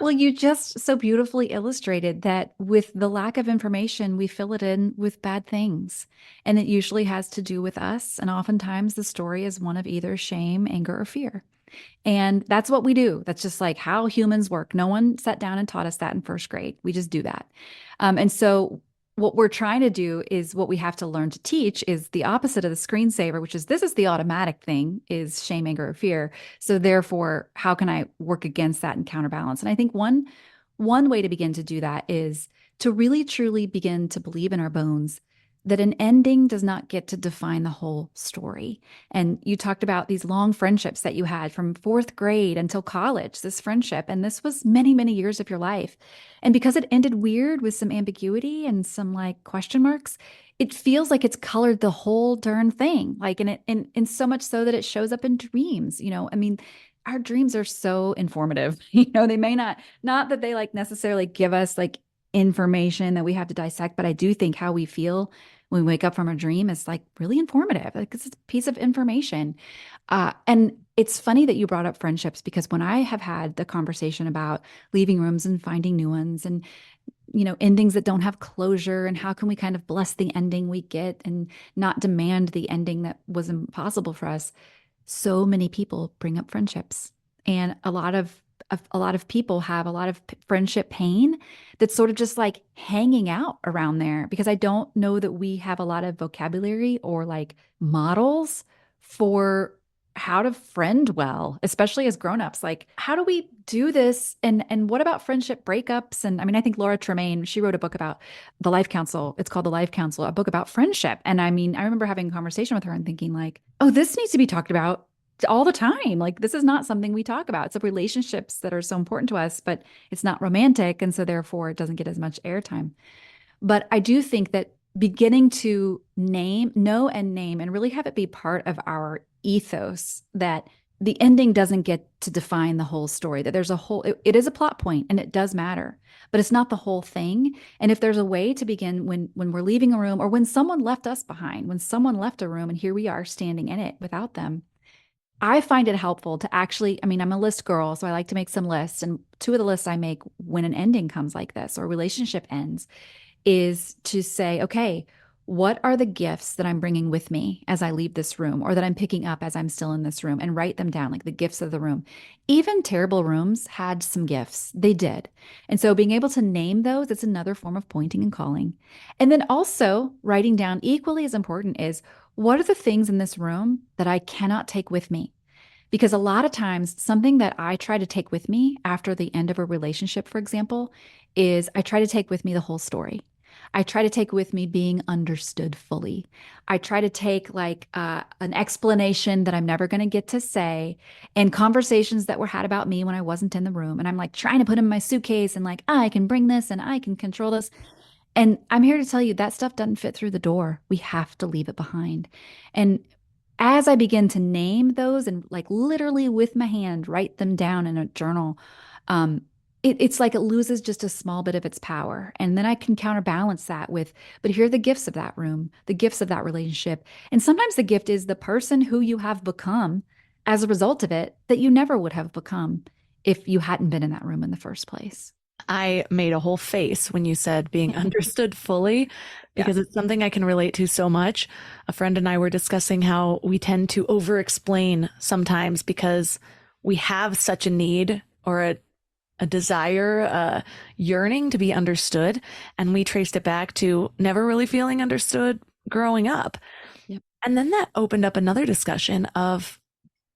[SPEAKER 2] Well, you just so beautifully illustrated that with the lack of information, we fill it in with bad things. And it usually has to do with us. And oftentimes the story is one of either shame, anger, or fear. And that's what we do. That's just like how humans work. No one sat down and taught us that in first grade. We just do that. And so what we're trying to do is what we have to learn to teach is the opposite of the screensaver, which is this is the automatic thing is shame, anger, or fear. So therefore, how can I work against that and counterbalance? And I think one way to begin to do that is to really truly begin to believe in our bones that an ending does not get to define the whole story. And you talked about these long friendships that you had from fourth grade until college, this friendship. And this was many, many years of your life. And because it ended weird with some ambiguity and some like question marks, it feels like it's colored the whole darn thing. Like, and so much so that it shows up in dreams. I mean, our dreams are so informative. They may not that they like necessarily give us like information that we have to dissect, but I do think how we feel when we wake up from a dream is like really informative. Like it's a piece of information. And it's funny that you brought up friendships because when I have had the conversation about leaving rooms and finding new ones and, endings that don't have closure and how can we kind of bless the ending we get and not demand the ending that was impossible for us. So many people bring up friendships and a lot of people have a lot of friendship pain that's sort of just like hanging out around there because I don't know that we have a lot of vocabulary or like models for how to friend well, especially as grownups. Like, how do we do this? And what about friendship breakups? And I mean, I think Laura Tremaine, she wrote a book about the Life Council. It's called The Life Council, a book about friendship. And I mean, I remember having a conversation with her and thinking like, oh, this needs to be talked about all the time. Like this is not something we talk about. It's the relationships that are so important to us, but it's not romantic. And so therefore it doesn't get as much airtime. But I do think that beginning to know and name and really have it be part of our ethos that the ending doesn't get to define the whole story, that there's it is a plot point and it does matter, but it's not the whole thing. And if there's a way to begin when we're leaving a room or when someone left us behind, when someone left a room and here we are standing in it without them, I find it helpful to actually, I mean, I'm a list girl, so I like to make some lists. And two of the lists I make when an ending comes like this or relationship ends is to say, okay, what are the gifts that I'm bringing with me as I leave this room or that I'm picking up as I'm still in this room and write them down, like the gifts of the room. Even terrible rooms had some gifts. They did. And so being able to name those, it's another form of pointing and calling. And then also writing down equally as important is what are the things in this room that I cannot take with me? Because a lot of times, something that I try to take with me after the end of a relationship, for example, is I try to take with me the whole story. I try to take with me being understood fully. I try to take like an explanation that I'm never going to get to say and conversations that were had about me when I wasn't in the room. And I'm like trying to put them in my suitcase and like, I can bring this and I can control this. And I'm here to tell you that stuff doesn't fit through the door. We have to leave it behind. And as I begin to name those and like literally with my hand, write them down in a journal, it's like it loses just a small bit of its power. And then I can counterbalance that with, but here are the gifts of that room, the gifts of that relationship. And sometimes the gift is the person who you have become as a result of it that you never would have become if you hadn't been in that room in the first place.
[SPEAKER 1] I made a whole face when you said being understood fully, because it's something I can relate to so much. A friend and I were discussing how we tend to over-explain sometimes because we have such a need or a desire, a yearning to be understood. And we traced it back to never really feeling understood growing up.
[SPEAKER 2] Yep.
[SPEAKER 1] And then that opened up another discussion of,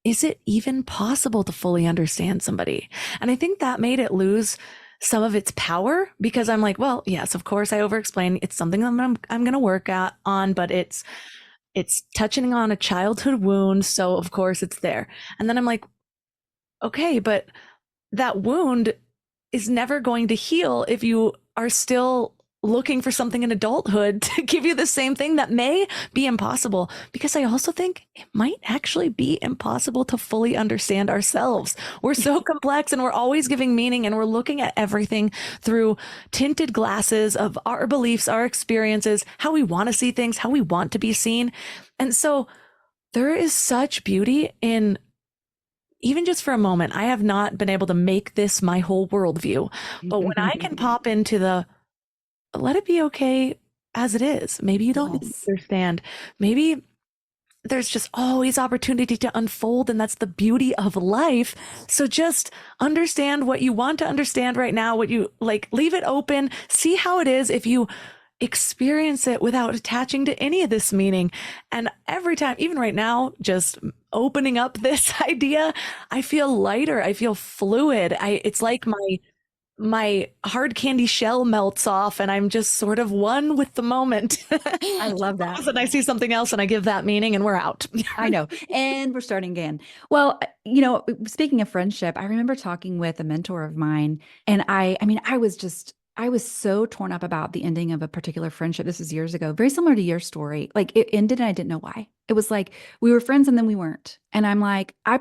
[SPEAKER 1] is it even possible to fully understand somebody? And I think that made it lose some of its power because I'm like, well, yes, of course I over-explain. It's something that I'm going to work on, but it's touching on a childhood wound. So of course it's there. And then I'm like, okay, but that wound is never going to heal if you are still looking for something in adulthood to give you the same thing that may be impossible, because I also think it might actually be impossible to fully understand ourselves. We're so complex, and we're always giving meaning, and we're looking at everything through tinted glasses of our beliefs, our experiences, how we want to see things, how we want to be seen. And so there is such beauty in, even just for a moment, I have not been able to make this my whole worldview, but when I can pop into the, let it be okay as it is. Maybe you don't understand. Maybe there's just always opportunity to unfold, and that's the beauty of life. So just understand what you want to understand right now, what you like, leave it open, see how it is if you experience it without attaching to any of this meaning. And every time, even right now, just opening up this idea, I feel lighter. I feel fluid. It's like my hard candy shell melts off, and I'm just sort of one with the moment.
[SPEAKER 2] I love that.
[SPEAKER 1] And I see something else and I give that meaning, and we're out.
[SPEAKER 2] I know. And we're starting again. Well, speaking of friendship, I remember talking with a mentor of mine, and I mean, I was so torn up about the ending of a particular friendship. This was years ago, very similar to your story. Like, it ended and I didn't know why. It was like we were friends and then we weren't. And I'm like, I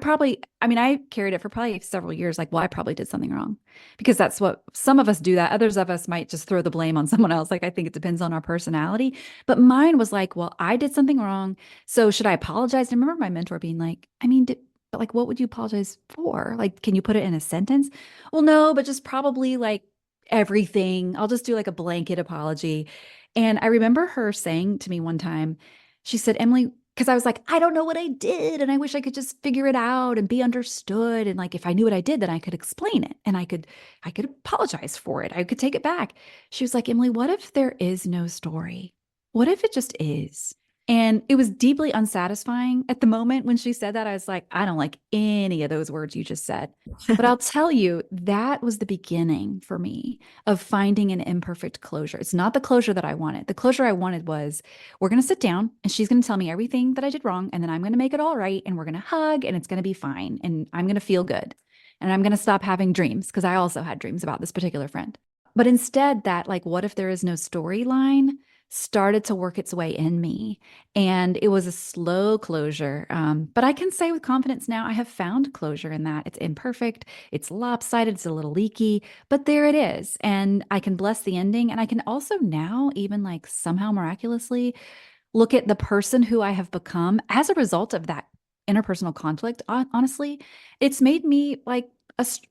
[SPEAKER 2] carried it for probably several years. Like, well, I probably did something wrong, because that's what some of us do. That others of us might just throw the blame on someone else. Like, I think it depends on our personality. But mine was like, well, I did something wrong, so should I apologize? And I remember my mentor being like, I mean, but like, what would you apologize for? Like, can you put it in a sentence? Well, no, but just probably like everything. I'll just do like a blanket apology. And I remember her saying to me one time, she said, Emily, because I was like, I don't know what I did, and I wish I could just figure it out and be understood. And like, if I knew what I did, then I could explain it, and I could apologize for it. I could take it back. She was like, Emily, what if there is no story? What if it just is? And it was deeply unsatisfying at the moment when she said that. I was like, I don't like any of those words you just said. But I'll tell you, that was the beginning for me of finding an imperfect closure. It's not the closure that I wanted. The closure I wanted was, we're going to sit down and she's going to tell me everything that I did wrong, and then I'm going to make it all right, and we're going to hug, and it's going to be fine, and I'm going to feel good. And I'm going to stop having dreams, because I also had dreams about this particular friend. But instead, that like, what if there is no storyline, started to work its way in me. And it was a slow closure. But I can say with confidence now, I have found closure in that. It's imperfect, it's lopsided, it's a little leaky, but there it is. And I can bless the ending. And I can also now, even like somehow miraculously, look at the person who I have become as a result of that interpersonal conflict. Honestly, it's made me like,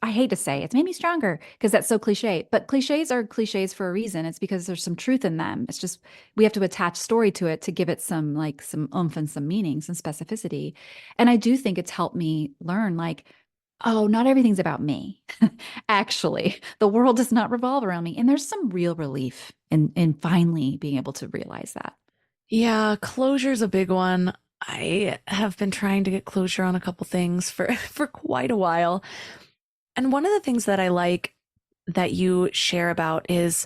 [SPEAKER 2] I hate to say it's made me stronger, because that's so cliche, but cliches are cliches for a reason. It's because there's some truth in them. It's just, we have to attach story to it to give it some oomph and some meaning, some specificity. And I do think it's helped me learn, like, oh, not everything's about me. Actually, the world does not revolve around me. And there's some real relief in finally being able to realize that.
[SPEAKER 1] Yeah, closure's a big one. I have been trying to get closure on a couple things for quite a while. And one of the things that I like that you share about is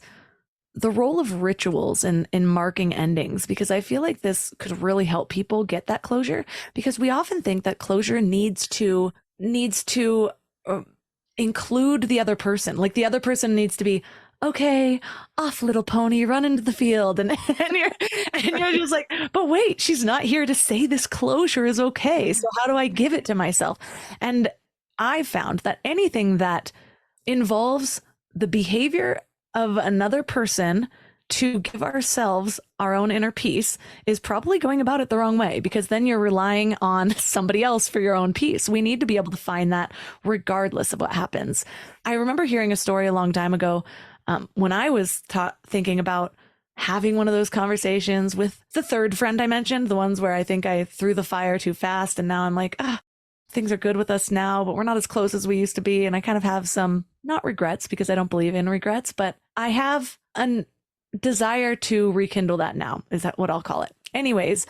[SPEAKER 1] the role of rituals in marking endings, because I feel like this could really help people get that closure, because we often think that closure needs to include the other person. Like, the other person needs to be, okay, off little pony, run into the field. And you're just like, but wait, she's not here to say this closure is okay. So how do I give it to myself? And I found that anything that involves the behavior of another person to give ourselves our own inner peace is probably going about it the wrong way, because then you're relying on somebody else for your own peace. We need to be able to find that regardless of what happens. I remember hearing a story a long time ago when I was thinking about having one of those conversations with the third friend I mentioned, the ones where I think I threw the fire too fast, and now I'm like, things are good with us now, but we're not as close as we used to be. And I kind of have some, not regrets, because I don't believe in regrets, but I have a desire to rekindle that now, is that what I'll call it. Anyways,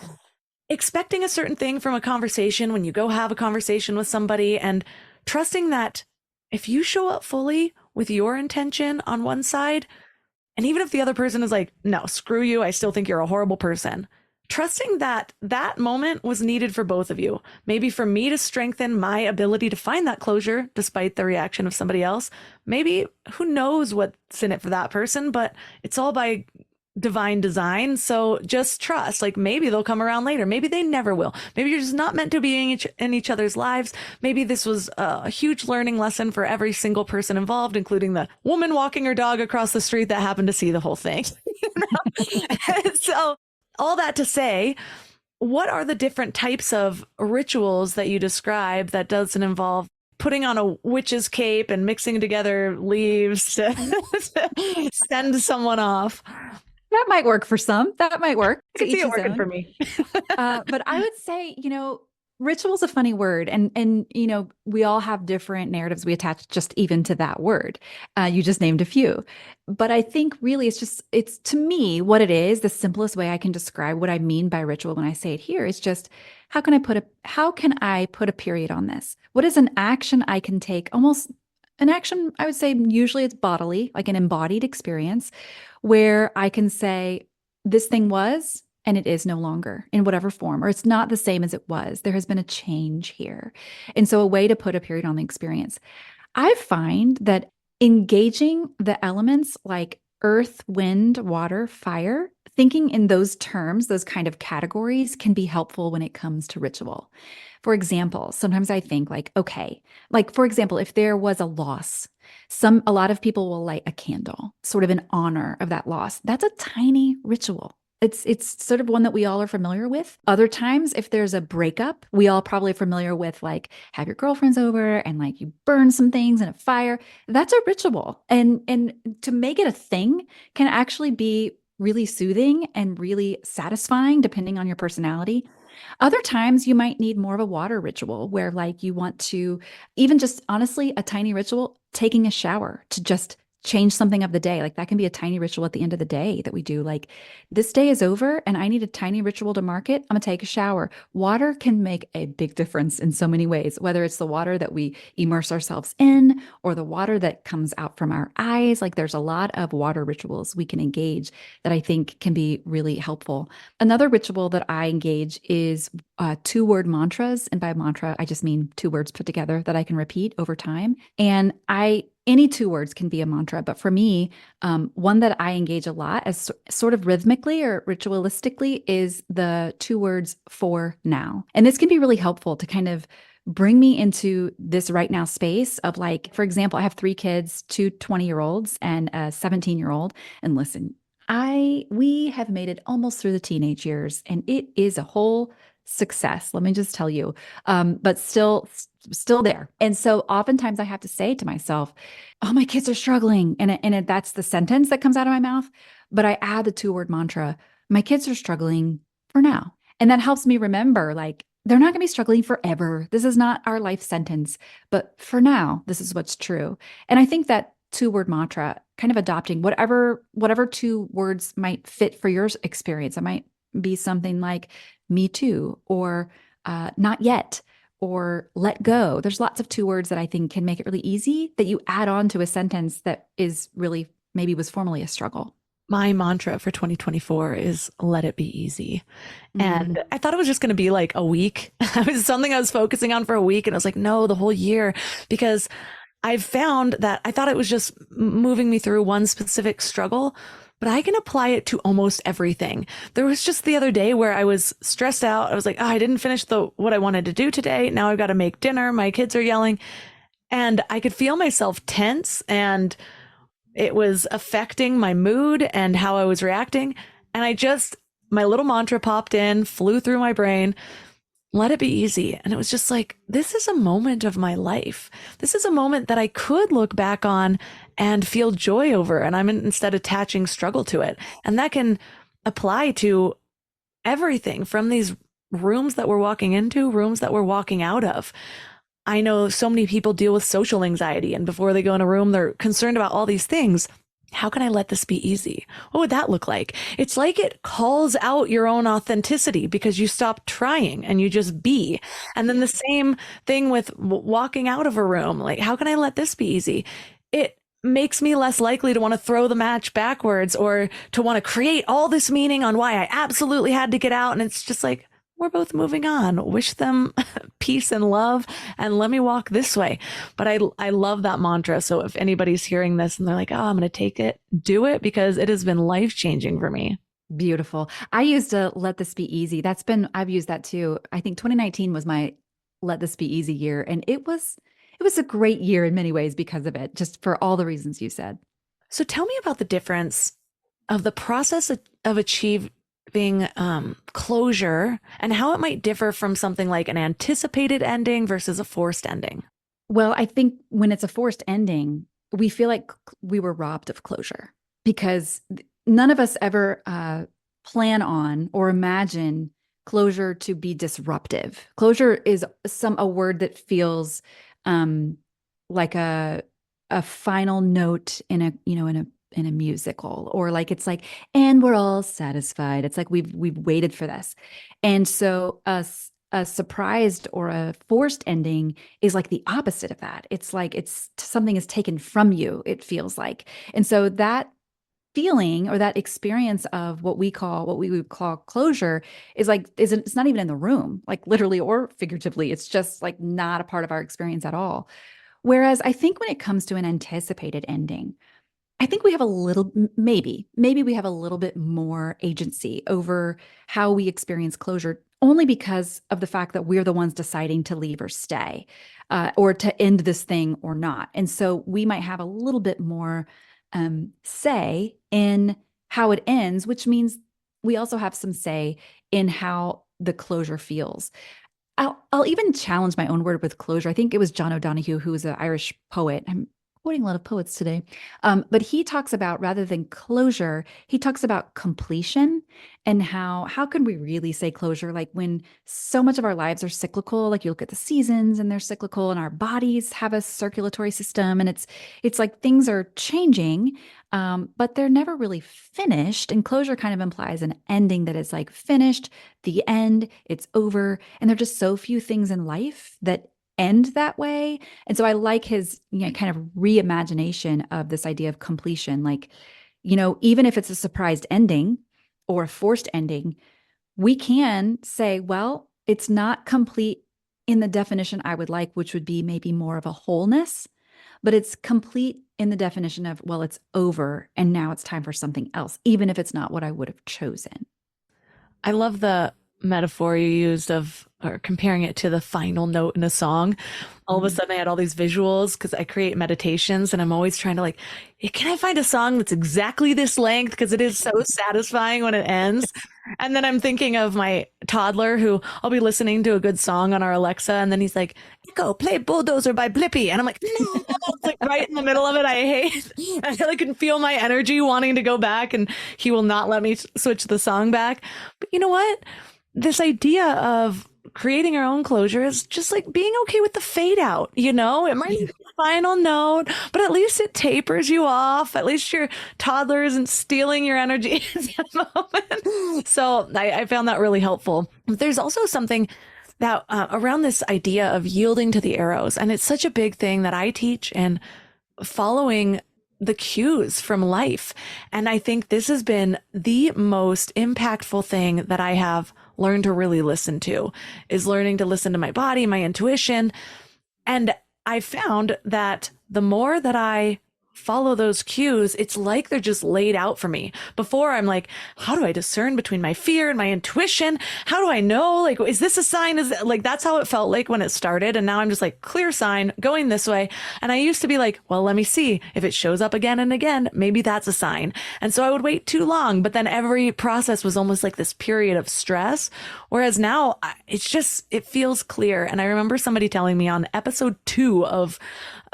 [SPEAKER 1] expecting a certain thing from a conversation when you go have a conversation with somebody, and trusting that if you show up fully with your intention on one side, and even if the other person is like, no, screw you, I still think you're a horrible person, trusting that that moment was needed for both of you. Maybe for me to strengthen my ability to find that closure despite the reaction of somebody else. Maybe who knows what's in it for that person, but it's all by divine design. So just trust, like maybe they'll come around later. Maybe they never will. Maybe you're just not meant to be in each other's lives. Maybe this was a huge learning lesson for every single person involved, including the woman walking her dog across the street that happened to see the whole thing. So all that to say, what are the different types of rituals that you describe that doesn't involve putting on a witch's cape and mixing together leaves to send someone off?
[SPEAKER 2] That might work for some. That might work.
[SPEAKER 1] I can see it working for me.
[SPEAKER 2] But I would say, ritual's a funny word, and we all have different narratives we attach just even to that word. You just named a few, but I think really it's to me what it is. The simplest way I can describe what I mean by ritual when I say it here is just how can I put a period on this? What is an action I can take? Almost an action, I would say usually it's bodily, like an embodied experience, where I can say this thing was, and it is no longer in whatever form, or it's not the same as it was. There has been a change here. And so a way to put a period on the experience. I find that engaging the elements like earth, wind, water, fire, thinking in those terms, those kind of categories can be helpful when it comes to ritual. For example, sometimes I think for example, if there was a loss, a lot of people will light a candle, sort of in honor of that loss. That's a tiny ritual. It's sort of one that we all are familiar with. Other times, if there's a breakup, we all probably are familiar with have your girlfriends over and you burn some things in a fire. That's a ritual. And to make it a thing can actually be really soothing and really satisfying depending on your personality. Other times you might need more of a water ritual where you want to, even just honestly, a tiny ritual, taking a shower to just change something of the day. That can be a tiny ritual at the end of the day that we do. This day is over and I need a tiny ritual to mark it. I'm gonna take a shower. Water can make a big difference in so many ways, whether it's the water that we immerse ourselves in or the water that comes out from our eyes. There's a lot of water rituals we can engage that I think can be really helpful. Another ritual that I engage is 2-word mantras. And by mantra, I just mean 2 words put together that I can repeat over time. And any 2 words can be a mantra, but for me, one that I engage a lot as sort of rhythmically or ritualistically is the 2 words for now. And this can be really helpful to kind of bring me into this right now space of for example, I have 3 kids, 2 20-year-olds and a 17-year-old. And listen, we have made it almost through the teenage years and it is a whole success. Let me just tell you, but still there. And so oftentimes I have to say to myself, oh, my kids are struggling. And that's the sentence that comes out of my mouth. But I add the 2-word mantra, my kids are struggling for now. And that helps me remember, they're not going to be struggling forever. This is not our life sentence, but for now, this is what's true. And I think that 2-word mantra, kind of adopting whatever 2 words might fit for your experience. It might be something like me too, or not yet, or let go. There's lots of 2 words that I think can make it really easy that you add on to a sentence that is really maybe was formerly a struggle.
[SPEAKER 1] My mantra for 2024 is let it be easy. And I thought it was just going to be a week. It was something I was focusing on for a week. And I was no, the whole year, because I've found that I thought it was just moving me through one specific struggle, but I can apply it to almost everything. There was just the other day where I was stressed out. I was I didn't finish what I wanted to do today. Now I've got to make dinner. My kids are yelling and I could feel myself tense and it was affecting my mood and how I was reacting. And my little mantra popped in, flew through my brain. Let it be easy. And it was just this is a moment of my life. This is a moment that I could look back on and feel joy over. And I'm instead attaching struggle to it. And that can apply to everything from these rooms that we're walking into, rooms that we're walking out of. I know so many people deal with social anxiety. And before they go in a room, they're concerned about all these things. How can I let this be easy? What would that look like? It's it calls out your own authenticity because you stop trying and you just be. And then the same thing with walking out of a room. How can I let this be easy? It makes me less likely to want to throw the match backwards or to want to create all this meaning on why I absolutely had to get out. And it's just like, we're both moving on. Wish them peace and love and let me walk this way. But I love that mantra. So if anybody's hearing this and they're like, oh, I'm going to take it, do it, because it has been life changing for me.
[SPEAKER 2] Beautiful. I used to let this be easy. I've used that too. I think 2019 was my let this be easy year. And it was a great year in many ways because of it, just for all the reasons you said.
[SPEAKER 1] So tell me about the difference of the process of achieving closure and how it might differ from something like an anticipated ending versus a forced ending.
[SPEAKER 2] Well, I think when it's a forced ending, we feel like we were robbed of closure because none of us ever plan on or imagine closure to be disruptive. Closure is a word that feels like a final note in a musical, or like it's like, and we're all satisfied. It's like we've waited for this, and so a surprised or a forced ending is like the opposite of that. It's like something is taken from you. It feels like, and so that feeling or that experience of what we would call closure is like, it's not even in the room, like literally or figuratively. It's just like not a part of our experience at all. Whereas I think when it comes to an anticipated ending, I think we have maybe we have a little bit more agency over how we experience closure, only because of the fact that we're the ones deciding to leave or stay, or to end this thing or not. And so we might have a little bit more say in how it ends, which means we also have some say in how the closure feels. I'll even challenge my own word with closure. I think it was John O'Donohue, who was an Irish poet. I'm quoting a lot of poets today. But he talks about, rather than closure, he talks about completion and how can we really say closure? Like when so much of our lives are cyclical, like you look at the seasons and they're cyclical, and our bodies have a circulatory system, and it's like things are changing, but they're never really finished. And closure kind of implies an ending that is like finished, the end, it's over. And there are just so few things in life that end that way. And so I like his kind of reimagination of this idea of completion. Like, even if it's a surprised ending or a forced ending, we can say, well, it's not complete in the definition I would like, which would be maybe more of a wholeness, but it's complete in the definition of, well, it's over and now it's time for something else, even if it's not what I would have chosen.
[SPEAKER 1] I love the metaphor you used or comparing it to the final note in a song. All of a sudden I had all these visuals because I create meditations, and I'm always trying to like, can I find a song that's exactly this length? Because it is so satisfying when it ends. And then I'm thinking of my toddler, who I'll be listening to a good song on our Alexa, and then he's like, "Go play Bulldozer by Blippi." And I'm like, no, it's like right in the middle of it. I really can feel my energy wanting to go back, and he will not let me switch the song back. But you know what? This idea of creating our own closure is just like being okay with the fade out. It might be the final note, but at least it tapers you off. At least your toddler isn't stealing your energy at that moment. So I found that really helpful. But there's also something that around this idea of yielding to the arrows. And it's such a big thing that I teach in following the cues from life. And I think this has been the most impactful thing that I have learned to really listen to, is learning to listen to my body, my intuition. And I found that the more that I follow those cues, it's like they're just laid out for me. Before, I'm like, how do I discern between my fear and my intuition? How do I know? Like, is this a sign? Is like, that's how it felt like when it started. And now I'm just like, clear sign, going this way. And I used to be like, well, let me see if it shows up again and again, maybe that's a sign. And so I would wait too long, but then every process was almost like this period of stress. Whereas now it feels clear. And I remember somebody telling me on episode 2 of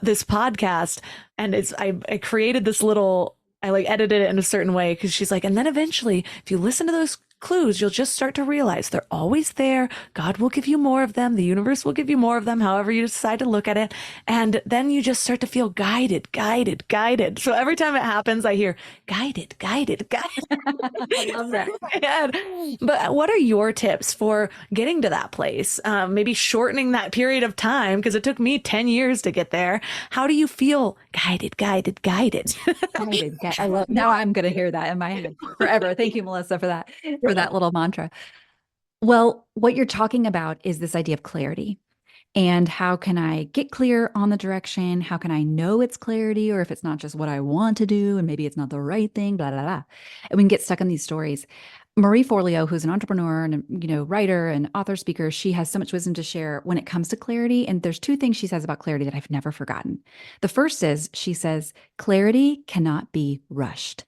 [SPEAKER 1] this podcast, and I created this little, I like edited it in a certain way, because she's like, and then eventually if you listen to those clues, you'll just start to realize they're always there. God will give you more of them. The universe will give you more of them, however you decide to look at it. And then you just start to feel guided, guided, guided. So every time it happens, I hear guided, guided, guided.
[SPEAKER 2] I love that.
[SPEAKER 1] But what are your tips for getting to that place? Maybe shortening that period of time, because it took me 10 years to get there. How do you feel guided, guided, guided?
[SPEAKER 2] Guided. I love, now I'm going to hear that in my head forever. Thank you, Melissa, for that little mantra. Well, what you're talking about is this idea of clarity. And how can I get clear on the direction? How can I know it's clarity, or if it's not just what I want to do and maybe it's not the right thing, blah, blah, blah. And we can get stuck in these stories. Marie Forleo, who's an entrepreneur and writer and author speaker, she has so much wisdom to share when it comes to clarity. And there's two things she says about clarity that I've never forgotten. The first is, she says, clarity cannot be rushed.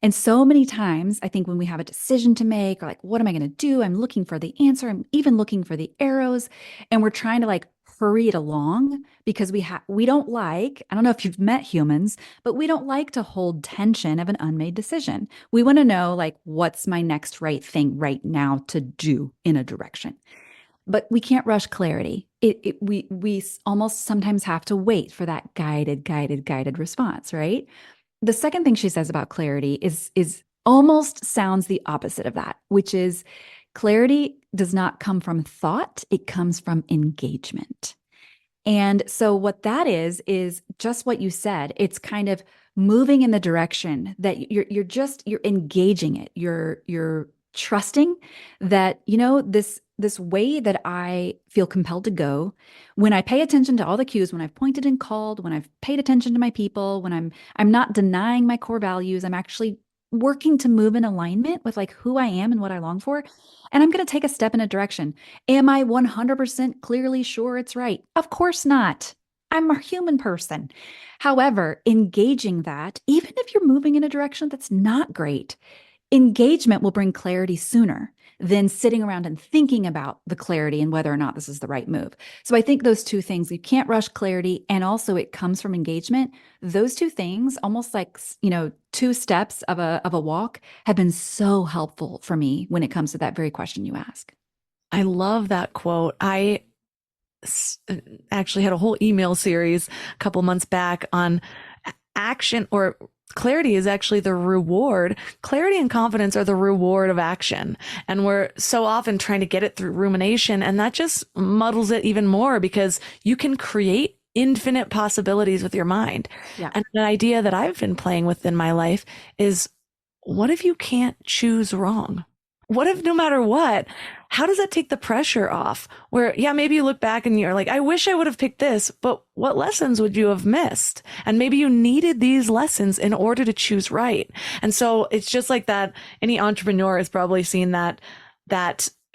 [SPEAKER 2] And so many times, I think when we have a decision to make, or like, what am I going to do? I'm looking for the answer. I'm even looking for the arrows. And we're trying to like hurry it along because we don't like, I don't know if you've met humans, but we don't like to hold tension of an unmade decision. We want to know like, what's my next right thing right now to do in a direction. But we can't rush clarity. We almost sometimes have to wait for that guided response, right? The second thing she says about clarity is almost sounds the opposite of that, which is clarity does not come from thought, it comes from engagement. And so what that is just what you said. It's kind of moving in the direction that you're engaging it. You're trusting that, this way that I feel compelled to go, when I pay attention to all the cues, when I've pointed and called, when I've paid attention to my people, when I'm not denying my core values, I'm actually working to move in alignment with like who I am and what I long for. And I'm going to take a step in a direction. Am I 100% clearly sure it's right? Of course not. I'm a human person. However, engaging that, even if you're moving in a direction that's not great, engagement will bring clarity sooner than sitting around and thinking about the clarity and whether or not this is the right move. So I think those two things, you can't rush clarity, and also it comes from engagement. Those two things, almost like, two steps of a walk, have been so helpful for me when it comes to that very question you ask.
[SPEAKER 1] I love that quote. I actually had a whole email series a couple months back on action, or clarity is actually the reward. Clarity and confidence are the reward of action. And we're so often trying to get it through rumination. And that just muddles it even more, because you can create infinite possibilities with your mind.
[SPEAKER 2] Yeah.
[SPEAKER 1] And an idea that I've been playing with in my life is, what if you can't choose wrong? What if no matter what, how does that take the pressure off? Where, yeah, maybe you look back and you're like, I wish I would have picked this, but what lessons would you have missed? And maybe you needed these lessons in order to choose right. And so it's just like that. Any entrepreneur has probably seen that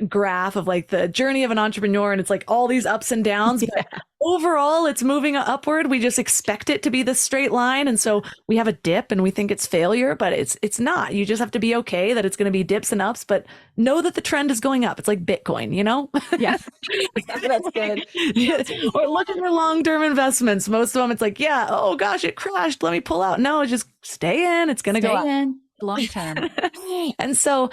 [SPEAKER 1] graph of like the journey of an entrepreneur, and it's like all these ups and downs, but overall it's moving upward. We just expect it to be this straight line, and so we have a dip and we think it's failure, but it's not. You just have to be okay that it's going to be dips and ups, but know that the trend is going up. It's like Bitcoin,
[SPEAKER 2] Yeah. That's good.
[SPEAKER 1] Or look at your long-term investments. Most of them, it's like, yeah, oh gosh, it crashed, let me pull out. No, just stay in. It's going to go up.
[SPEAKER 2] In long term.
[SPEAKER 1] And so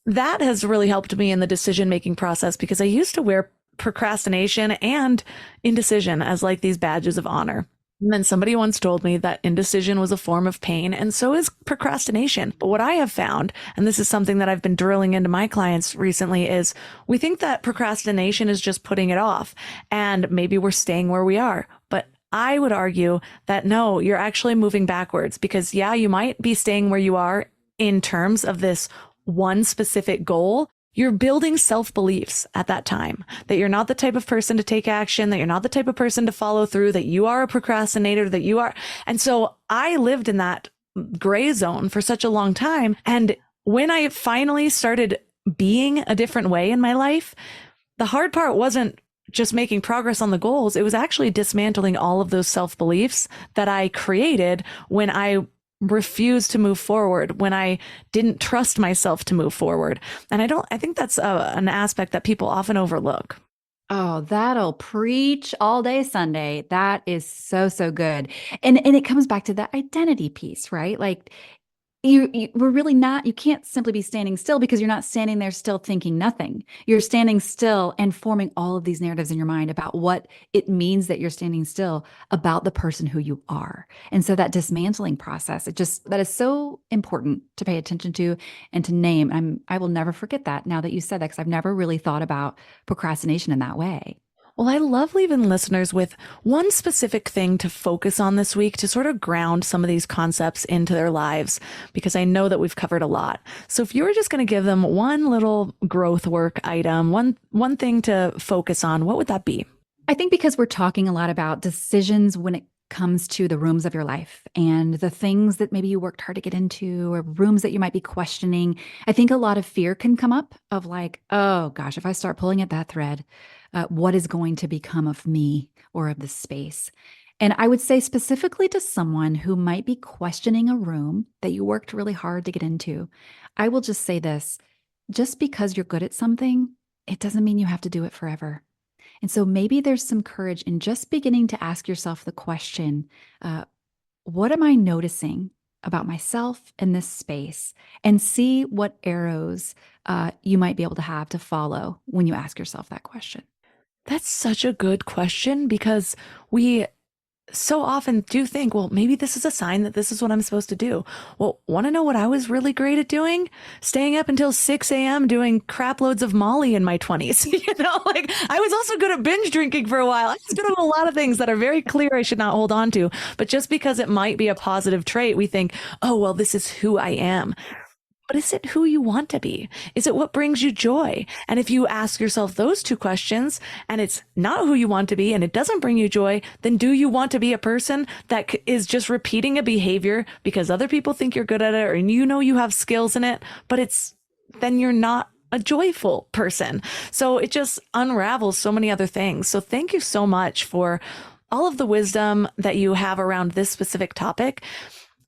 [SPEAKER 1] that has really helped me in the decision-making process, because I used to wear procrastination and indecision as like these badges of honor. And then somebody once told me that indecision was a form of pain, and so is procrastination. But what I have found, and this is something that I've been drilling into my clients recently, is we think that procrastination is just putting it off, and maybe we're staying where we are. But I would argue that no, you're actually moving backwards, because yeah, you might be staying where you are in terms of this one specific goal. You're building self-beliefs at that time, that you're not the type of person to take action, that you're not the type of person to follow through, that you are a procrastinator, that you are. And so I lived in that gray zone for such a long time. And when I finally started being a different way in my life, the hard part wasn't just making progress on the goals. It was actually dismantling all of those self-beliefs that I created when I refused to move forward, when I didn't trust myself to move forward. And I think that's an aspect that people often overlook.
[SPEAKER 2] Oh, that'll preach all day Sunday. That is so, so good. And it comes back to that identity piece, right? Like, we're really not, you can't simply be standing still because you're not standing there still thinking nothing. You're standing still and forming all of these narratives in your mind about what it means that you're standing still about the person who you are. And so that dismantling process, that is so important to pay attention to and to name. I will never forget that now that you said that, because I've never really thought about procrastination in that way.
[SPEAKER 1] Well, I love leaving listeners with one specific thing to focus on this week to sort of ground some of these concepts into their lives, because I know that we've covered a lot. So if you were just going to give them one little growth work item, one thing to focus on, what would that be?
[SPEAKER 2] I think because we're talking a lot about decisions when it comes to the rooms of your life and the things that maybe you worked hard to get into, or rooms that you might be questioning, I think a lot of fear can come up of like, oh gosh, if I start pulling at that thread, what is going to become of me or of this space? And I would say specifically to someone who might be questioning a room that you worked really hard to get into, I will just say this: just because you're good at something, it doesn't mean you have to do it forever. And so maybe there's some courage in just beginning to ask yourself the question, what am I noticing about myself in this space? And see what arrows you might be able to have to follow when you ask yourself that question.
[SPEAKER 1] That's such a good question, because we so often do think, well, maybe this is a sign that this is what I'm supposed to do. Well, want to know what I was really great at doing? Staying up until 6 a.m. doing crap loads of Molly in my 20s. Like I was also good at binge drinking for a while. I was good at a lot of things that are very clear I should not hold on to. But just because it might be a positive trait, we think, oh, well, this is who I am. But is it who you want to be? Is it what brings you joy? And if you ask yourself those two questions and it's not who you want to be and it doesn't bring you joy, then do you want to be a person that is just repeating a behavior because other people think you're good at it, or you have skills in it, but then you're not a joyful person. So it just unravels so many other things. So thank you so much for all of the wisdom that you have around this specific topic.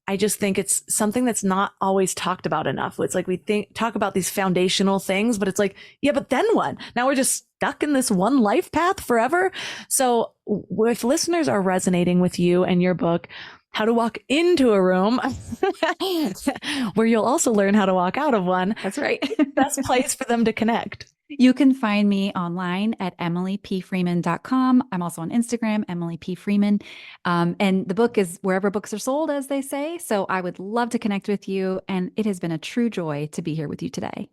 [SPEAKER 1] I just think it's something that's not always talked about enough. It's like we talk about these foundational things, but it's like, yeah, but then what? Now we're just stuck in this one life path forever. So if listeners are resonating with you and your book, How to Walk Into a Room, where you'll also learn how to walk out of one.
[SPEAKER 2] That's right.
[SPEAKER 1] Best place for them to connect.
[SPEAKER 2] You can find me online at emilypfreeman.com. I'm also on Instagram, Emily P. Freeman. And the book is wherever books are sold, as they say. So I would love to connect with you. And it has been a true joy to be here with you today.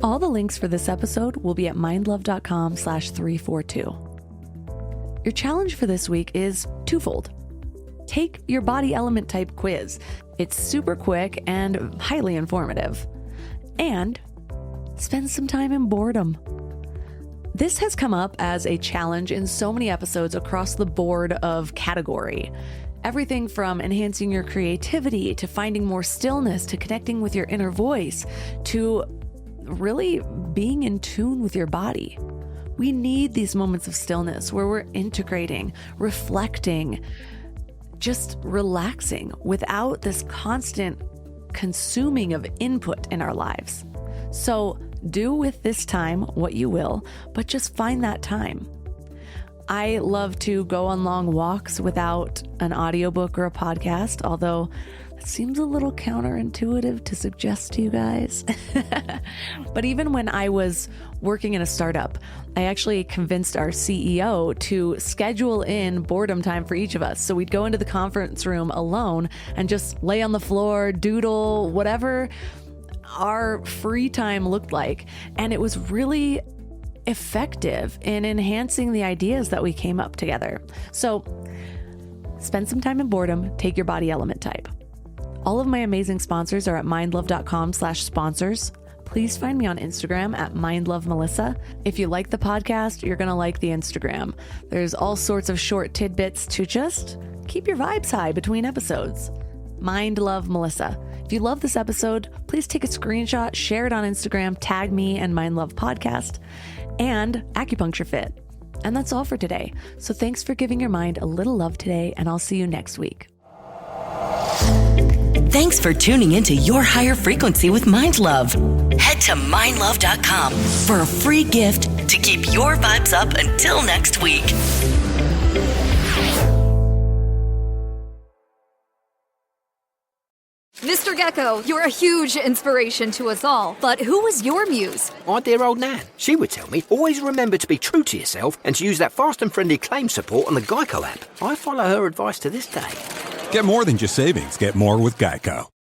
[SPEAKER 1] All the links for this episode will be at mindlove.com/342. Your challenge for this week is twofold. Take your body element type quiz. It's super quick and highly informative. And spend some time in boredom. This has come up as a challenge in so many episodes across the board of category. Everything from enhancing your creativity to finding more stillness to connecting with your inner voice to really being in tune with your body. We need these moments of stillness where we're integrating, reflecting, just relaxing without this constant consuming of input in our lives. So do with this time what you will, but just find that time. I love to go on long walks without an audiobook or a podcast, although it seems a little counterintuitive to suggest to you guys. But even when I was working in a startup, I actually convinced our CEO to schedule in boredom time for each of us. So we'd go into the conference room alone and just lay on the floor, doodle, whatever our free time looked like. And it was really effective in enhancing the ideas that we came up together. So spend some time in boredom, take your body element type. All of my amazing sponsors are at mindlove.com/sponsors. Please find me on Instagram at mindlovemelissa. If you like the podcast, you're going to like the Instagram. There's all sorts of short tidbits to just keep your vibes high between episodes. mindlovemelissa. If you love this episode, please take a screenshot, share it on Instagram, tag me and Mindlove Podcast, and Acupuncture Fit. And that's all for today. So thanks for giving your mind a little love today, and I'll see you next week.
[SPEAKER 3] Thanks for tuning into Your Higher Frequency with Mind Love. Head to mindlove.com for a free gift to keep your vibes up until next week.
[SPEAKER 4] Mr. Gecko, you're a huge inspiration to us all. But who was your muse?
[SPEAKER 5] My dear old Nan. She would tell me, always remember to be true to yourself and to use that fast and friendly claim support on the Geico app. I follow her advice to this day.
[SPEAKER 6] Get more than just savings. Get more with Geico.